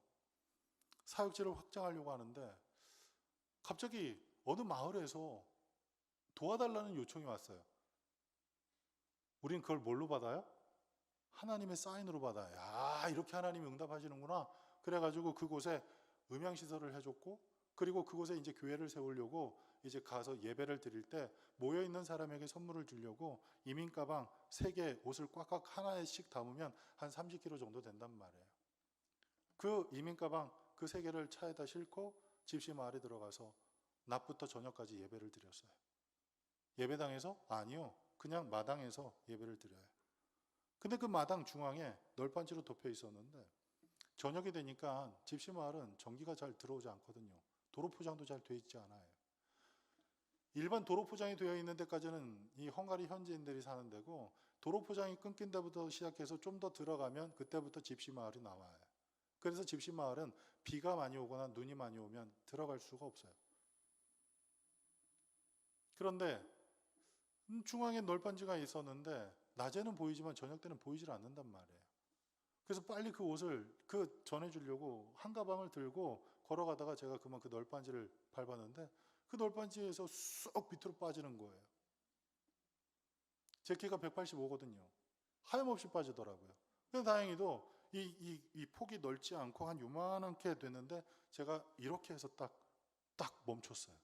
S3: 사역지를 확장하려고 하는데, 갑자기 어느 마을에서 도와달라는 요청이 왔어요. 우린 그걸 뭘로 받아요? 하나님의 사인으로 받아요. 야, 이렇게 하나님이 응답하시는구나. 그래가지고 그곳에 음향시설을 해줬고, 그리고 그곳에 이제 교회를 세우려고 이제 가서 예배를 드릴 때 모여있는 사람에게 선물을 주려고 이민 가방 3개 옷을 꽉꽉 하나씩 담으면 한 30kg 정도 된단 말이에요. 그 이민 가방 그 3개를 차에다 싣고 집시 마을에 들어가서 낮부터 저녁까지 예배를 드렸어요. 예배당에서? 아니요. 그냥 마당에서 예배를 드려요. 근데 그 마당 중앙에 널빤지로 덮여 있었는데, 저녁이 되니까 집시 마을은 전기가 잘 들어오지 않거든요. 도로 포장도 잘 돼 있지 않아요. 일반 도로 포장이 되어 있는 데까지는 이 헝가리 현지인들이 사는 데고, 도로 포장이 끊긴 데부터 시작해서 좀 더 들어가면 그때부터 집시 마을이 나와요. 그래서 집시 마을은 비가 많이 오거나 눈이 많이 오면 들어갈 수가 없어요. 그런데 중앙에 널빤지가 있었는데 낮에는 보이지만 저녁 때는 보이질 않는단 말이에요. 그래서 빨리 그 옷을 전해주려고 한 가방을 들고 걸어가다가 제가 그만 그 널빤지를 밟았는데, 그 널빤지에서 쑥 밑으로 빠지는 거예요. 제 키가 185거든요. 하염없이 빠지더라고요. 근데 다행히도 이 폭이 넓지 않고 한 요만하게 됐는데 제가 이렇게 해서 딱 멈췄어요.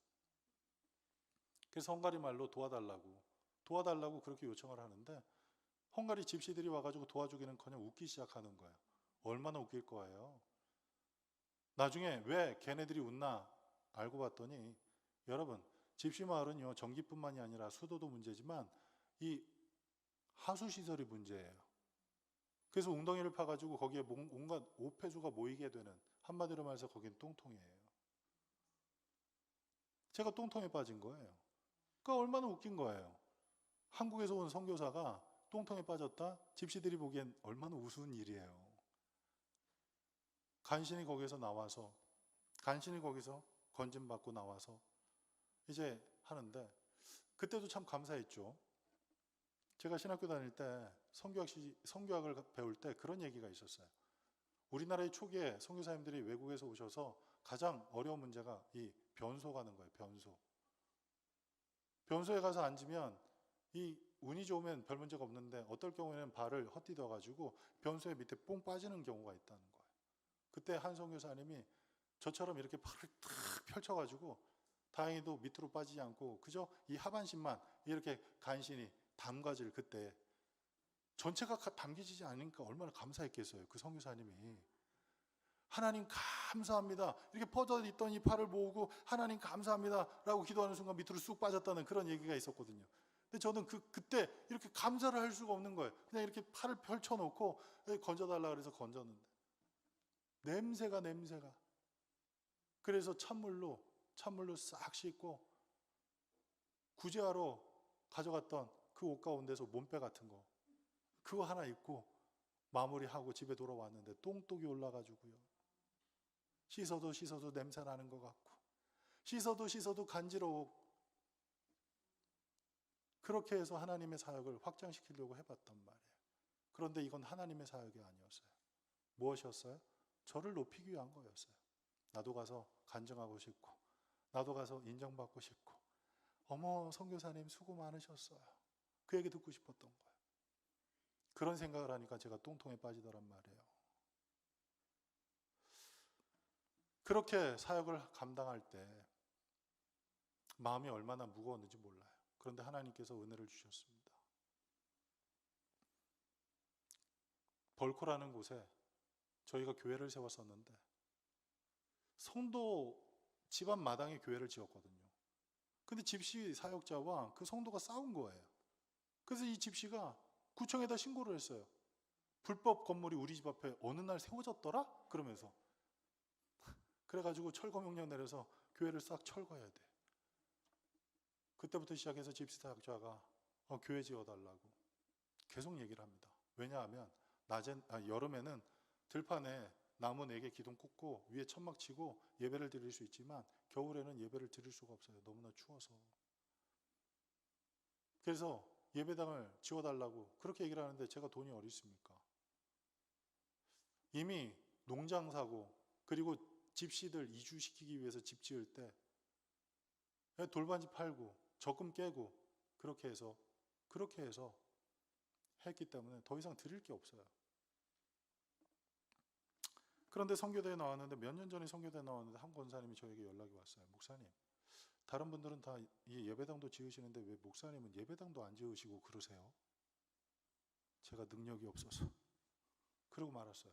S3: 그래서 헝가리 말로 도와달라고 그렇게 요청을 하는데, 헝가리 집시들이 와가지고 도와주기는커녕 웃기 시작하는 거예요. 얼마나 웃길 거예요. 나중에 왜 걔네들이 웃나 알고 봤더니, 여러분, 집시 마을은요, 전기뿐만이 아니라 수도도 문제지만 이 하수시설이 문제예요. 그래서 웅덩이를 파가지고 거기에 온갖 오폐수가 모이게 되는, 한마디로 말해서 거긴 똥통이에요. 제가 똥통에 빠진 거예요. 그러니까 얼마나 웃긴 거예요. 한국에서 온 선교사가 똥통에 빠졌다? 집시들이 보기엔 얼마나 우스운 일이에요. 간신히 거기서 건진받고 나와서 이제 하는데, 그때도 참 감사했죠. 제가 신학교 다닐 때 선교학을 배울 때 그런 얘기가 있었어요. 우리나라의 초기에 선교사님들이 외국에서 오셔서 가장 어려운 문제가 이 변소 가는 거예요. 변소에 가서 앉으면 이 운이 좋으면 별 문제가 없는데, 어떨 경우에는 발을 헛디뎌 가지고 변소에 밑에 뽕 빠지는 경우가 있다는 거예요. 그때 한 선교사님이 저처럼 이렇게 팔을 탁 펼쳐가지고 다행히도 밑으로 빠지지 않고 그저 이 하반신만 이렇게 간신히 담가질, 그때 전체가 담겨지지 않으니까 얼마나 감사했겠어요. 그 선교사님이 하나님 감사합니다, 이렇게 퍼져 있던 이 팔을 모으고 하나님 감사합니다 라고 기도하는 순간 밑으로 쑥 빠졌다는 그런 얘기가 있었거든요. 근데 저는 그때 이렇게 감사를 할 수가 없는 거예요. 그냥 이렇게 팔을 펼쳐놓고 건져달라 그래서 건졌는데 냄새가 그래서 찬물로 싹 씻고 구제하러 가져갔던 그 옷 가운데서 몸빼 같은 거 그거 하나 입고 마무리하고 집에 돌아왔는데 똥독이 올라가지고요. 씻어도 냄새 나는 것 같고, 씻어도 간지러워. 그렇게 해서 하나님의 사역을 확장시키려고 해봤단 말이에요. 그런데 이건 하나님의 사역이 아니었어요. 무엇이었어요? 저를 높이기 위한 거였어요. 나도 가서 간증하고 싶고, 나도 가서 인정받고 싶고, 어머 선교사님 수고 많으셨어요, 그 얘기 듣고 싶었던 거예요. 그런 생각을 하니까 제가 똥통에 빠지더란 말이에요. 그렇게 사역을 감당할 때 마음이 얼마나 무거웠는지 몰라요. 그런데 하나님께서 은혜를 주셨습니다. 벌코라는 곳에 저희가 교회를 세웠었는데 성도 집안 마당에 교회를 지었거든요. 근데 집시 사역자와 그 성도가 싸운 거예요. 그래서 이 집시가 구청에다 신고를 했어요. 불법 건물이 우리 집 앞에 어느 날 세워졌더라? 그러면서 그래가지고 철거 명령 내려서 교회를 싹 철거해야 돼. 그때부터 시작해서 집시사학자가 교회 지어달라고 계속 얘기를 합니다. 왜냐하면 여름에는 들판에 나무 4개 기둥 꽂고 위에 천막 치고 예배를 드릴 수 있지만 겨울에는 예배를 드릴 수가 없어요. 너무나 추워서. 그래서 예배당을 지어달라고 그렇게 얘기를 하는데 제가 돈이 어디 있습니까? 이미 농장 사고 그리고 집시들 이주시키기 위해서 집 지을 때 돌반지 팔고 적금 깨고 그렇게 해서 했기 때문에 더 이상 드릴 게 없어요. 그런데 선교대에 나왔는데 몇 년 전에 선교대에 나왔는데 한 권사님이 저에게 연락이 왔어요. 목사님, 다른 분들은 다 이 예배당도 지으시는데 왜 목사님은 예배당도 안 지으시고 그러세요? 제가 능력이 없어서 그러고 말았어요.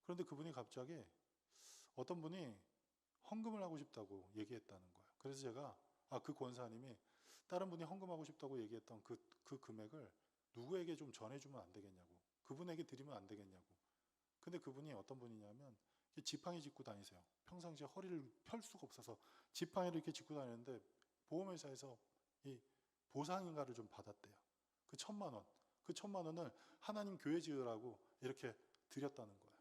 S3: 그런데 그분이 갑자기 어떤 분이 헌금을 하고 싶다고 얘기했다는 거예요. 그래서 제가 그 권사님이 다른 분이 헌금하고 싶다고 얘기했던 그 금액을 누구에게 좀 전해주면 안 되겠냐고, 그분에게 드리면 안 되겠냐고. 근데 그분이 어떤 분이냐면 지팡이 짚고 다니세요. 평상시에 허리를 펼 수가 없어서 지팡이를 이렇게 짚고 다니는데 보험회사에서 이 보상인가를 좀 받았대요. 그 1,000만 원, 그 1,000만 원을 하나님 교회 지으라고 이렇게 드렸다는 거예요.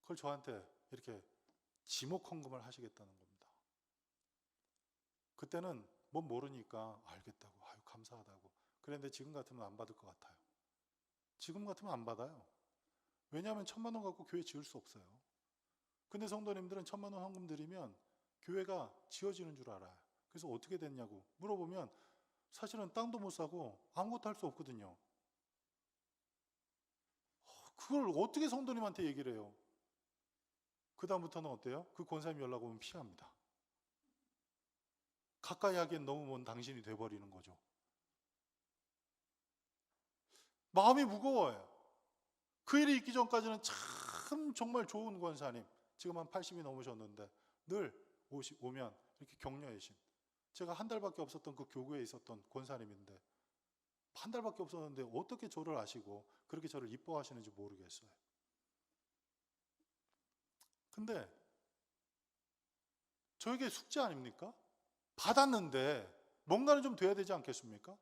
S3: 그걸 저한테 이렇게 지목 헌금을 하시겠다는 겁니다. 그때는 뭔 모르니까 알겠다고, 감사하다고. 그런데 지금 같으면 안 받을 것 같아요. 지금 같으면 안 받아요. 왜냐하면 1,000만 원 갖고 교회 지을 수 없어요. 근데 성도님들은 1,000만 원 헌금 드리면 교회가 지어지는 줄 알아요. 그래서 어떻게 됐냐고 물어보면 사실은 땅도 못 사고 아무것도 할 수 없거든요. 그걸 어떻게 성도님한테 얘기를 해요? 그 다음부터는 어때요? 그 권사님 연락 오면 피합니다. 가까이 하기엔 너무 먼 당신이 돼버리는 거죠. 마음이 무거워요. 그 일이 있기 전까지는 참 정말 좋은 권사님, 지금 한 80이 넘으셨는데 늘 오면 이렇게 격려해신, 제가 한 달밖에 없었던 그 교구에 있었던 권사님인데 한 달밖에 없었는데 어떻게 저를 아시고 그렇게 저를 이뻐하시는지 모르겠어요. 근데 저에게 숙제 아닙니까? 받았는데 뭔가는 좀 돼야 되지 않겠습니까?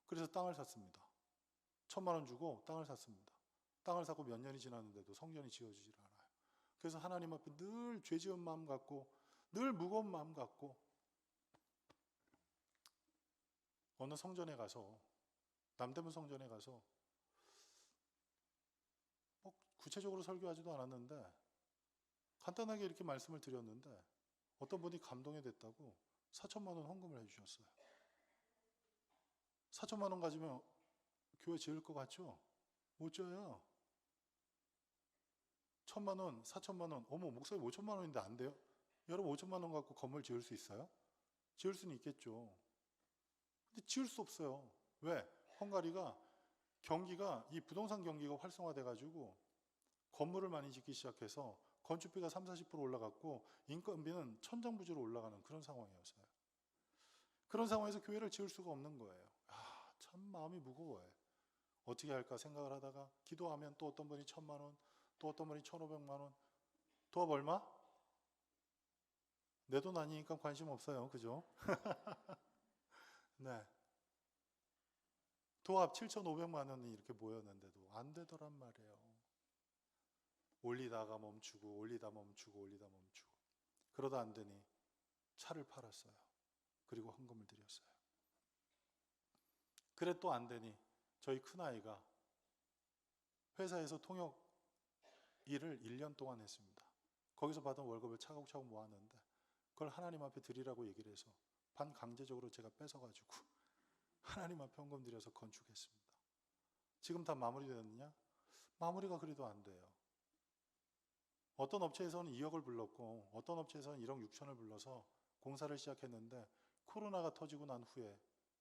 S3: 그래서 땅을 샀습니다. 1,000만 원 주고 땅을 샀습니다. 땅을 사고 몇 년이 지났는데도 성전이 지어지질 않아요. 그래서 하나님 앞에 늘 죄지은 마음 갖고 늘 무거운 마음 갖고 어느 성전에 가서, 남대문 성전에 가서 구체적으로 설교하지도 않았는데 간단하게 이렇게 말씀을 드렸는데 어떤 분이 감동이 됐다고 4,000만 원 헌금을 해주셨어요. 4,000만 원 가지면 교회 지을 것 같죠? 못 지어요. 1,000만 원, 4,000만 원, 어머 목사님 5,000만 원인데 안 돼요? 여러분 5,000만 원 갖고 건물 지을 수 있어요? 지을 수는 있겠죠. 근데 지을 수 없어요. 왜? 헝가리가 이 부동산 경기가 활성화돼가지고 건물을 많이 짓기 시작해서 건축비가 30-40% 올라갔고 인건비는 천정부지로 올라가는 그런 상황이었어요. 그런 상황에서 교회를 지을 수가 없는 거예요. 참 마음이 무거워요. 어떻게 할까 생각을 하다가 기도하면 또 어떤 분이 1,000만 원, 또 어떤 분이 1,500만 원, 도합 얼마? 내 돈 아니니까 관심 없어요. 그죠? 네. 도합 7,500만 원이 이렇게 모였는데도 안 되더란 말이에요. 올리다가 멈추고 올리다 멈추고 올리다 멈추고 그러다 안 되니 차를 팔았어요. 그리고 헌금을 드렸어요. 그래 또 안 되니 저희 큰아이가 회사에서 통역 일을 1년 동안 했습니다. 거기서 받은 월급을 차곡차곡 모았는데 그걸 하나님 앞에 드리라고 얘기를 해서 반강제적으로 제가 뺏어가지고 하나님 앞에 헌금 드려서 건축했습니다. 지금 다 마무리되었느냐? 마무리가 그래도 안 돼요. 어떤 업체에서는 2억을 불렀고 어떤 업체에서는 1억 6천을 불러서 공사를 시작했는데 코로나가 터지고 난 후에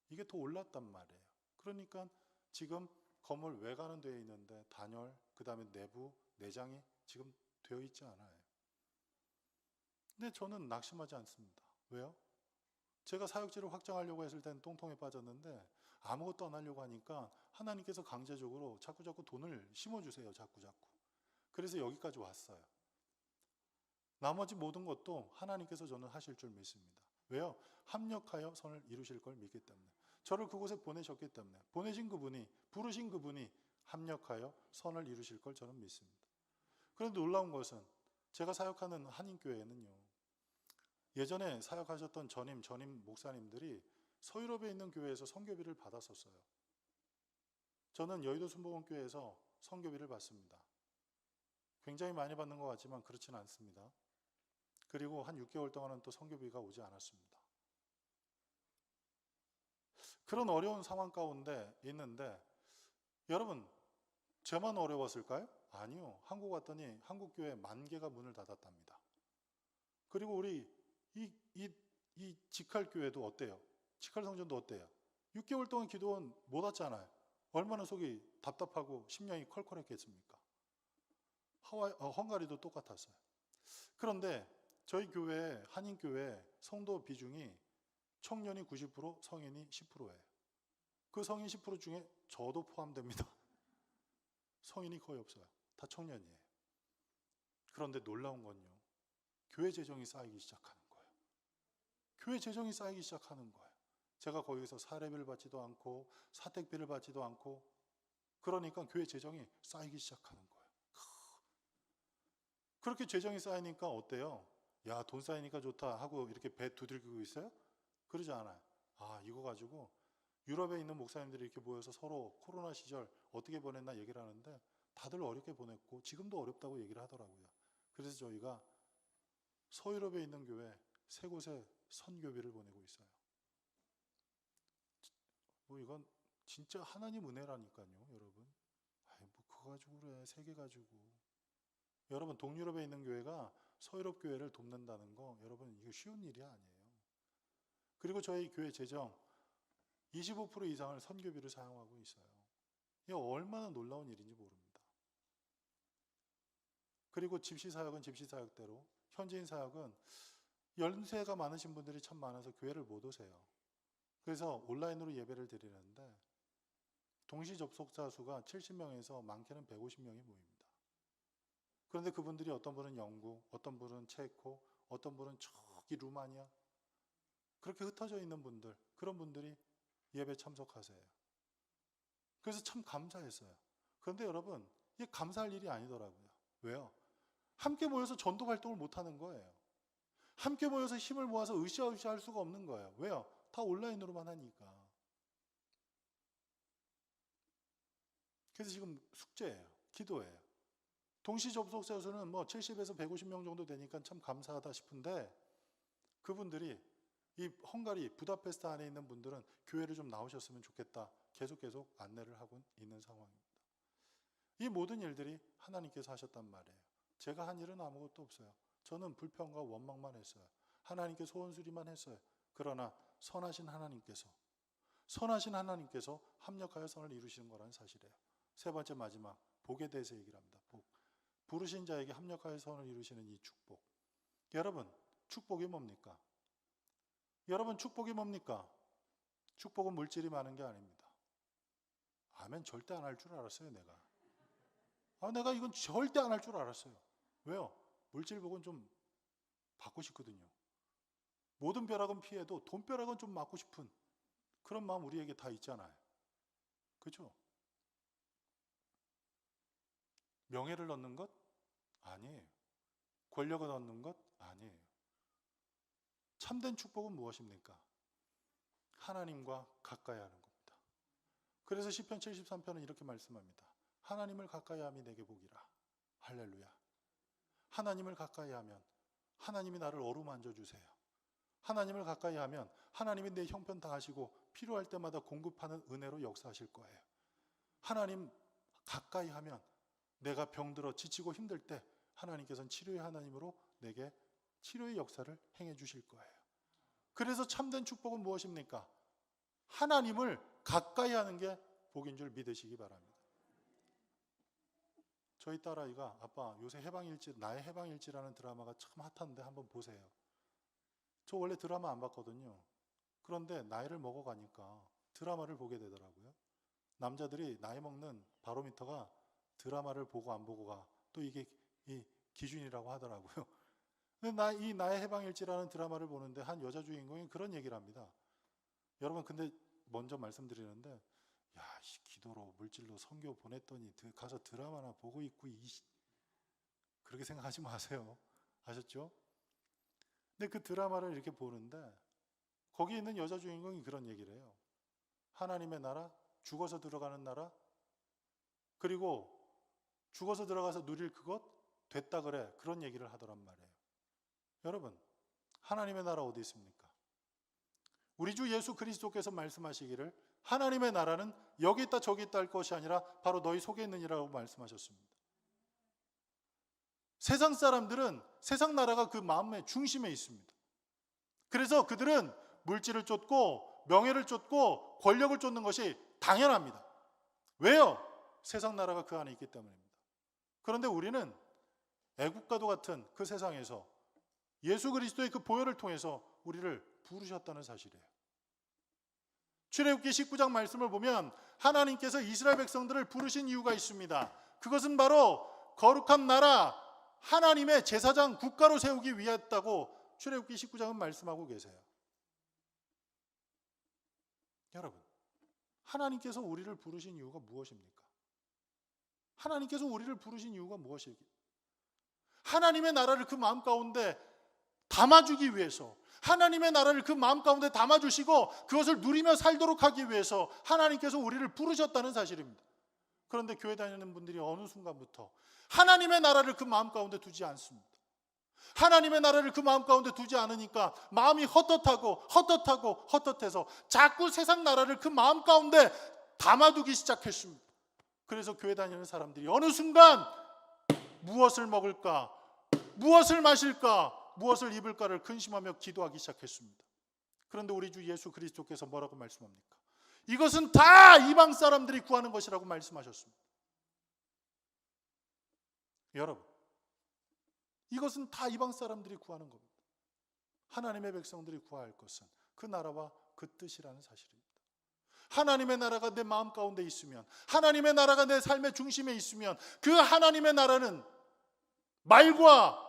S3: 이게 더 올랐단 말이에요. 그러니까 지금 건물 외관은 되어 있는데 단열, 그 다음에 내부, 내장이 지금 되어 있지 않아요. 근데 저는 낙심하지 않습니다. 왜요? 제가 사역지를 확장하려고 했을 때는 똥통에 빠졌는데 아무것도 안 하려고 하니까 하나님께서 강제적으로 자꾸 돈을 심어주세요. 자꾸. 그래서 여기까지 왔어요. 나머지 모든 것도 하나님께서 저는 하실 줄 믿습니다. 왜요? 합력하여 선을 이루실 걸 믿기 때문에. 저를 그곳에 보내셨기 때문에. 보내신 그분이, 부르신 그분이 합력하여 선을 이루실 걸 저는 믿습니다. 그런데 놀라운 것은 제가 사역하는 한인교회는요, 예전에 사역하셨던 전임 목사님들이 서유럽에 있는 교회에서 선교비를 받았었어요. 저는 여의도 순복음교회에서 선교비를 받습니다. 굉장히 많이 받는 것 같지만 그렇지는 않습니다. 그리고 한 6개월 동안은 또 선교비가 오지 않았습니다. 그런 어려운 상황 가운데 있는데 여러분, 저만 어려웠을까요? 아니요. 한국 왔더니 한국 교회 10,000개가 문을 닫았답니다. 그리고 우리 이 직할교회도 어때요? 직할성전도 어때요? 6개월 동안 기도원 못 왔잖아요. 얼마나 속이 답답하고 심령이 컬컬했겠습니까? 헝가리도 똑같았어요. 그런데 저희 교회, 한인교회 성도 비중이 청년이 90%, 성인이 10%예요. 그 성인 10% 중에 저도 포함됩니다. 성인이 거의 없어요. 다 청년이에요. 그런데 놀라운 건요, 교회 재정이 쌓이기 시작하는 거예요. 교회 재정이 쌓이기 시작하는 거예요. 제가 거기서 사례비를 받지도 않고 사택비를 받지도 않고, 그러니까 교회 재정이 쌓이기 시작하는 거예요. 그렇게 재정이 쌓이니까 어때요? 야, 돈 쌓이니까 좋다 하고 이렇게 배 두들기고 있어요? 그러지 않아요. 아, 이거 가지고 유럽에 있는 목사님들이 이렇게 모여서 서로 코로나 시절 어떻게 보냈나 얘기를 하는데 다들 어렵게 보냈고 지금도 어렵다고 얘기를 하더라고요. 그래서 저희가 서유럽에 있는 교회 3곳에 선교비를 보내고 있어요. 뭐 이건 진짜 하나님 은혜라니까요, 여러분. 아이, 뭐 그거 가지고 그래, 세계 가지고. 여러분, 동유럽에 있는 교회가 서유럽 교회를 돕는다는 거, 여러분, 이거 쉬운 일이 아니에요. 그리고 저희 교회 재정 25% 이상을 선교비로 사용하고 있어요. 이게 얼마나 놀라운 일인지 모릅니다. 그리고 집시사역은 집시사역대로, 현지인 사역은 연세가 많으신 분들이 참 많아서 교회를 못 오세요. 그래서 온라인으로 예배를 드리는데 동시 접속자 수가 70명에서 많게는 150명이 모입니다. 그런데 그분들이 어떤 분은 영국, 어떤 분은 체코, 어떤 분은 저기 루마니아, 그렇게 흩어져 있는 분들, 그런 분들이 예배 참석하세요. 그래서 참 감사했어요. 그런데 여러분, 이게 감사할 일이 아니더라고요. 왜요? 함께 모여서 전도 활동을 못하는 거예요. 함께 모여서 힘을 모아서 으쌰으쌰 할 수가 없는 거예요. 왜요? 다 온라인으로만 하니까. 그래서 지금 숙제예요. 기도예요. 동시 접속자 수는 뭐 70에서 150명 정도 되니까 참 감사하다 싶은데, 그분들이 이 헝가리 부다페스트 안에 있는 분들은 교회를 좀 나오셨으면 좋겠다, 계속 안내를 하고 있는 상황입니다. 이 모든 일들이 하나님께서 하셨단 말이에요. 제가 한 일은 아무것도 없어요. 저는 불평과 원망만 했어요. 하나님께 소원수리만 했어요. 그러나 선하신 하나님께서 합력하여 선을 이루시는 거라는 사실이에요. 세 번째, 마지막, 복에 대해서 얘기를 합니다. 복. 부르신 자에게 합력하여 선을 이루시는 이 축복. 여러분, 축복이 뭡니까? 축복은 물질이 많은 게 아닙니다. 아멘. 절대 안 할 줄 알았어요, 내가. 내가 이건 절대 안 할 줄 알았어요. 왜요? 물질 복은 좀 받고 싶거든요. 모든 벼락은 피해도 돈벼락은 좀 맞고 싶은 그런 마음 우리에게 다 있잖아요. 그렇죠? 명예를 얻는 것? 아니에요. 권력을 얻는 것? 아니에요. 참된 축복은 무엇입니까? 하나님과 가까이 하는 겁니다. 그래서 시편 73편은 이렇게 말씀합니다. 하나님을 가까이 함이 내게 복이라. 할렐루야. 하나님을 가까이 하면 하나님이 나를 어루만져 주세요. 하나님을 가까이 하면 하나님이 내 형편 다 하시고 필요할 때마다 공급하는 은혜로 역사하실 거예요. 하나님 가까이 하면 내가 병들어 지치고 힘들 때 하나님께서는 치료의 하나님으로 내게 치료의 역사를 행해 주실 거예요. 그래서 참된 축복은 무엇입니까? 하나님을 가까이 하는 게 복인 줄 믿으시기 바랍니다. 저희 딸아이가 아빠 요새 해방일지, 나의 해방일지라는 드라마가 참 핫한데 한번 보세요. 저 원래 드라마 안 봤거든요. 그런데 나이를 먹어가니까 드라마를 보게 되더라고요. 남자들이 나이 먹는 바로미터가 드라마를 보고 안 보고가 또 이게 이 기준이라고 하더라고요. 근데 이 나의 해방일지라는 드라마를 보는데 한 여자 주인공이 그런 얘기를 합니다. 여러분, 근데 먼저 말씀드리는데, 야, 기도로 물질로 선교 보냈더니 가서 드라마나 보고 있고 그렇게 생각하지 마세요. 아셨죠? 근데 그 드라마를 이렇게 보는데 거기 있는 여자 주인공이 그런 얘기를 해요. 하나님의 나라, 죽어서 들어가는 나라, 그리고 죽어서 들어가서 누릴 그것 됐다 그래, 그런 얘기를 하더란 말이에요. 여러분, 하나님의 나라 어디 있습니까? 우리 주 예수 그리스도께서 말씀하시기를 하나님의 나라는 여기 있다 저기 있다 할 것이 아니라 바로 너희 속에 있느니라고 말씀하셨습니다. 세상 사람들은 세상 나라가 그 마음의 중심에 있습니다. 그래서 그들은 물질을 쫓고 명예를 쫓고 권력을 쫓는 것이 당연합니다. 왜요? 세상 나라가 그 안에 있기 때문입니다. 그런데 우리는 애국가도 같은 그 세상에서 예수 그리스도의 그 보혈을 통해서 우리를 부르셨다는 사실이에요. 출애굽기 19장 말씀을 보면 하나님께서 이스라엘 백성들을 부르신 이유가 있습니다. 그것은 바로 거룩한 나라, 하나님의 제사장 국가로 세우기 위했다고 출애굽기 19장은 말씀하고 계세요. 여러분, 하나님께서 우리를 부르신 이유가 무엇입니까? 하나님께서 우리를 부르신 이유가 무엇일까요? 하나님의 나라를 그 마음 가운데 담아주기 위해서, 하나님의 나라를 그 마음 가운데 담아주시고 그것을 누리며 살도록 하기 위해서 하나님께서 우리를 부르셨다는 사실입니다. 그런데 교회 다니는 분들이 어느 순간부터 하나님의 나라를 그 마음 가운데 두지 않습니다. 하나님의 나라를 그 마음 가운데 두지 않으니까 마음이 헛헛해서 자꾸 세상 나라를 그 마음 가운데 담아두기 시작했습니다. 그래서 교회 다니는 사람들이 어느 순간 무엇을 먹을까, 무엇을 마실까, 무엇을 입을까를 근심하며 기도하기 시작했습니다. 그런데 우리 주 예수 그리스도께서 뭐라고 말씀합니까? 이것은 다 이방 사람들이 구하는 것이라고 말씀하셨습니다. 여러분, 이것은 다 이방 사람들이 구하는 겁니다. 하나님의 백성들이 구할 것은 그 나라와 그 뜻이라는 사실입니다. 하나님의 나라가 내 마음 가운데 있으면, 하나님의 나라가 내 삶의 중심에 있으면 그 하나님의 나라는 말과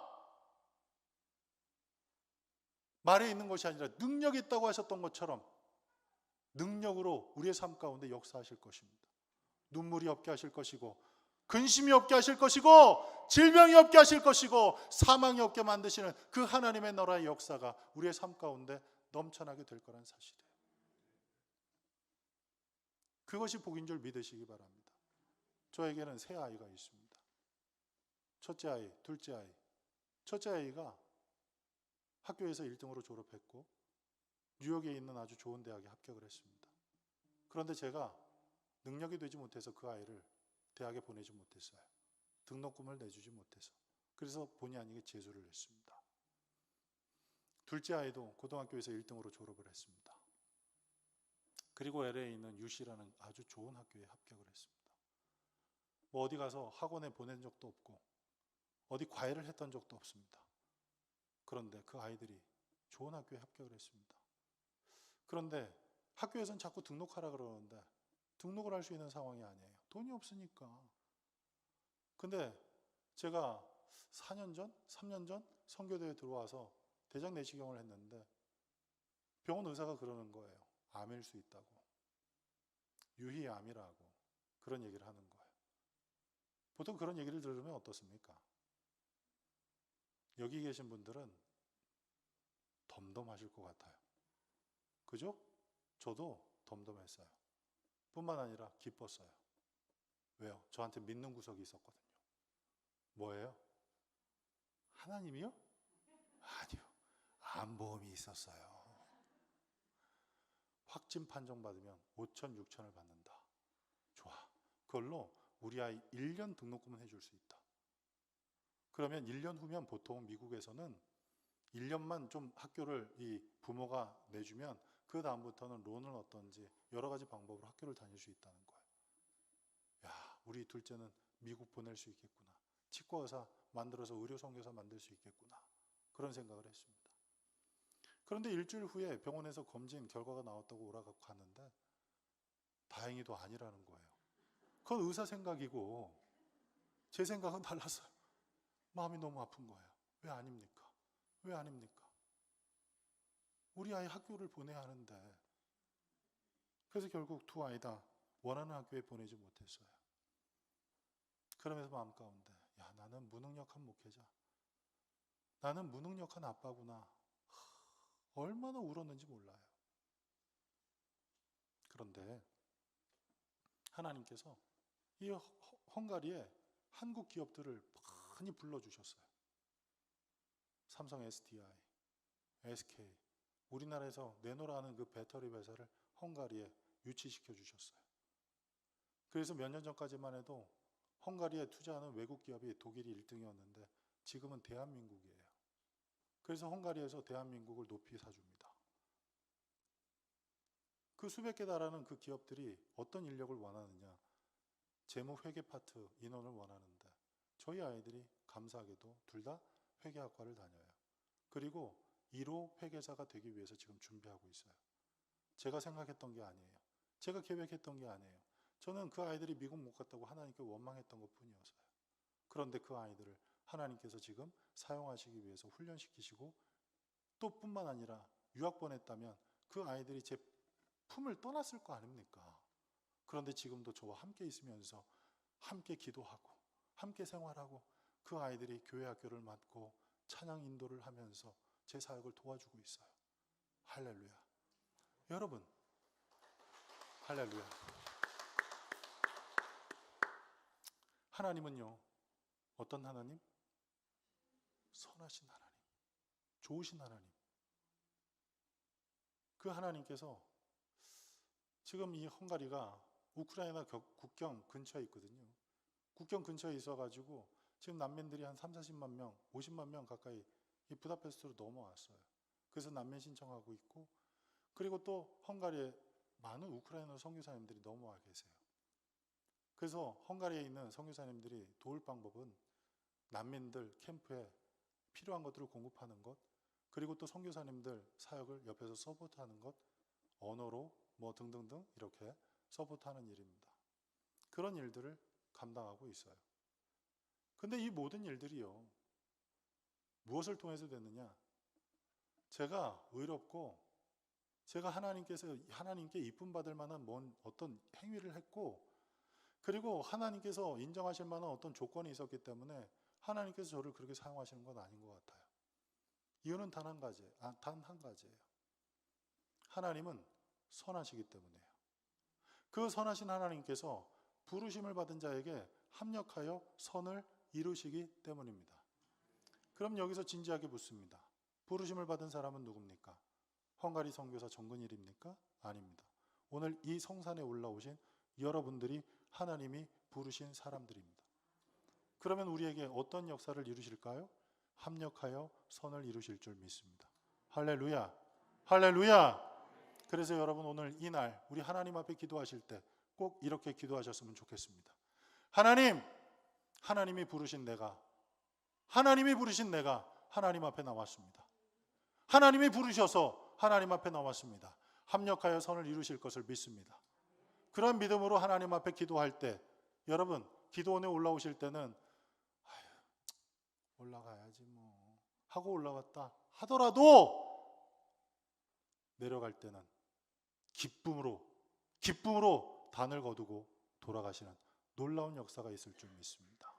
S3: 말에 있는 것이 아니라 능력이 있다고 하셨던 것처럼 능력으로 우리의 삶 가운데 역사하실 것입니다. 눈물이 없게 하실 것이고, 근심이 없게 하실 것이고, 질병이 없게 하실 것이고, 사망이 없게 만드시는 그 하나님의 나라의 역사가 우리의 삶 가운데 넘쳐나게 될 거라는 사실이에요. 그것이 복인 줄 믿으시기 바랍니다. 저에게는 세 아이가 있습니다. 첫째 아이, 둘째 아이. 첫째 아이가 학교에서 1등으로 졸업했고 뉴욕에 있는 아주 좋은 대학에 합격을 했습니다. 그런데 제가 능력이 되지 못해서 그 아이를 대학에 보내지 못했어요. 등록금을 내주지 못해서. 그래서 본의 아니게 재수를 했습니다. 둘째 아이도 고등학교에서 1등으로 졸업을 했습니다. 그리고 LA에 있는 UC라는 아주 좋은 학교에 합격을 했습니다. 뭐 어디 가서 학원에 보낸 적도 없고 어디 과외를 했던 적도 없습니다. 그런데 그 아이들이 좋은 학교에 합격을 했습니다. 그런데 학교에서는 자꾸 등록하라 그러는데 등록을 할 수 있는 상황이 아니에요. 돈이 없으니까. 근데 제가 4년 전, 3년 전 선교대에 들어와서 대장 내시경을 했는데 병원 의사가 그러는 거예요. 암일 수 있다고. 유희암이라고 그런 얘기를 하는 거예요. 보통 그런 얘기를 들으면 어떻습니까? 여기 계신 분들은 덤덤하실 것 같아요. 그죠? 저도 덤덤했어요. 뿐만 아니라 기뻤어요. 왜요? 저한테 믿는 구석이 있었거든요. 뭐예요? 하나님이요? 아니요. 암보험이 있었어요. 확진 판정 받으면 5천, 6천을 받는다. 좋아. 그걸로 우리 아이 1년 등록금은 해줄 수 있다. 그러면 1년 후면 보통 미국에서는 1년만 좀 학교를 이 부모가 내주면 그 다음부터는 론을 얻던지 여러 가지 방법으로 학교를 다닐 수 있다는 거예요. 야, 우리 둘째는 미국 보낼 수 있겠구나. 치과 의사 만들어서 의료 선교사 만들 수 있겠구나. 그런 생각을 했습니다. 그런데 일주일 후에 병원에서 검진 결과가 나왔다고 오라고 갔는데 다행히도 아니라는 거예요. 그건 의사 생각이고 제 생각은 달랐어요. 마음이 너무 아픈 거예요. 왜 아닙니까? 왜 아닙니까? 우리 아이 학교를 보내야 하는데. 그래서 결국 두 아이 다 원하는 학교에 보내지 못했어요. 그러면서 마음 가운데 야, 나는 무능력한 목회자, 나는 무능력한 아빠구나. 얼마나 울었는지 몰라요. 그런데 하나님께서 이 헝가리에 한국 기업들을 많이 불러주셨어요. 삼성 SDI, SK, 우리나라에서 내노라는 그 배터리 회사를 헝가리에 유치시켜 주셨어요. 그래서 몇 년 전까지만 해도 헝가리에 투자하는 외국 기업이 독일이 1등이었는데 지금은 대한민국이에요. 그래서 헝가리에서 대한민국을 높이 사줍니다. 그 수백 개 달하는 그 기업들이 어떤 인력을 원하느냐, 재무 회계 파트 인원을 원하는데 저희 아이들이 감사하게도 둘 다 회계학과를 다녀요. 그리고 1호 회계사가 되기 위해서 지금 준비하고 있어요. 제가 생각했던 게 아니에요. 제가 계획했던 게 아니에요. 저는 그 아이들이 미국 못 갔다고 하나님께 원망했던 것 뿐이었어요. 그런데 그 아이들을 하나님께서 지금 사용하시기 위해서 훈련시키시고 또 뿐만 아니라 유학 보냈다면 그 아이들이 제 품을 떠났을 거 아닙니까? 그런데 지금도 저와 함께 있으면서 함께 기도하고 함께 생활하고 그 아이들이 교회 학교를 맡고 찬양 인도를 하면서 제 사역을 도와주고 있어요. 할렐루야. 여러분, 할렐루야. 하나님은요, 어떤 하나님? 선하신 하나님, 좋으신 하나님. 그 하나님께서 지금 이 헝가리가 우크라이나 국경 근처에 있거든요. 국경 근처에 있어가지고 지금 난민들이 한 3, 40만 명, 50만 명 가까이 이 부다페스트로 넘어왔어요. 그래서 난민 신청하고 있고, 그리고 또 헝가리에 많은 우크라이나 선교사님들이 넘어와 계세요. 그래서 헝가리에 있는 선교사님들이 도울 방법은 난민들 캠프에 필요한 것들을 공급하는 것, 그리고 또 선교사님들 사역을 옆에서 서포트하는 것, 언어로 뭐 등등등 이렇게 서포트하는 일입니다. 그런 일들을 감당하고 있어요. 근데 이 모든 일들이요, 무엇을 통해서 됐느냐? 제가 의롭고 제가 하나님께 이쁨 받을 만한 어떤 행위를 했고, 그리고 하나님께서 인정하실 만한 어떤 조건이 있었기 때문에 하나님께서 저를 그렇게 사용하시는 건 아닌 것 같아요. 이유는 단 한 가지예요. 하나님은 선하시기 때문이에요. 그 선하신 하나님께서 부르심을 받은 자에게 합력하여 선을 이루시기 때문입니다. 그럼 여기서 진지하게 묻습니다. 부르심을 받은 사람은 누굽니까? 헝가리 선교사 정근일입니까? 아닙니다. 오늘 이 성산에 올라오신 여러분들이 하나님이 부르신 사람들입니다. 그러면 우리에게 어떤 역사를 이루실까요? 합력하여 선을 이루실 줄 믿습니다. 할렐루야! 할렐루야! 그래서 여러분 오늘 이날 우리 하나님 앞에 기도하실 때 꼭 이렇게 기도하셨으면 좋겠습니다. 하나님이 부르신 내가 하나님 앞에 나왔습니다. 하나님이 부르셔서 하나님 앞에 나왔습니다. 합력하여 선을 이루실 것을 믿습니다. 그런 믿음으로 하나님 앞에 기도할 때, 여러분 기도원에 올라오실 때는 올라가야지 뭐 하고 올라갔다 하더라도 내려갈 때는 기쁨으로 단을 거두고 돌아가시는 놀라운 역사가 있을 줄 믿습니다.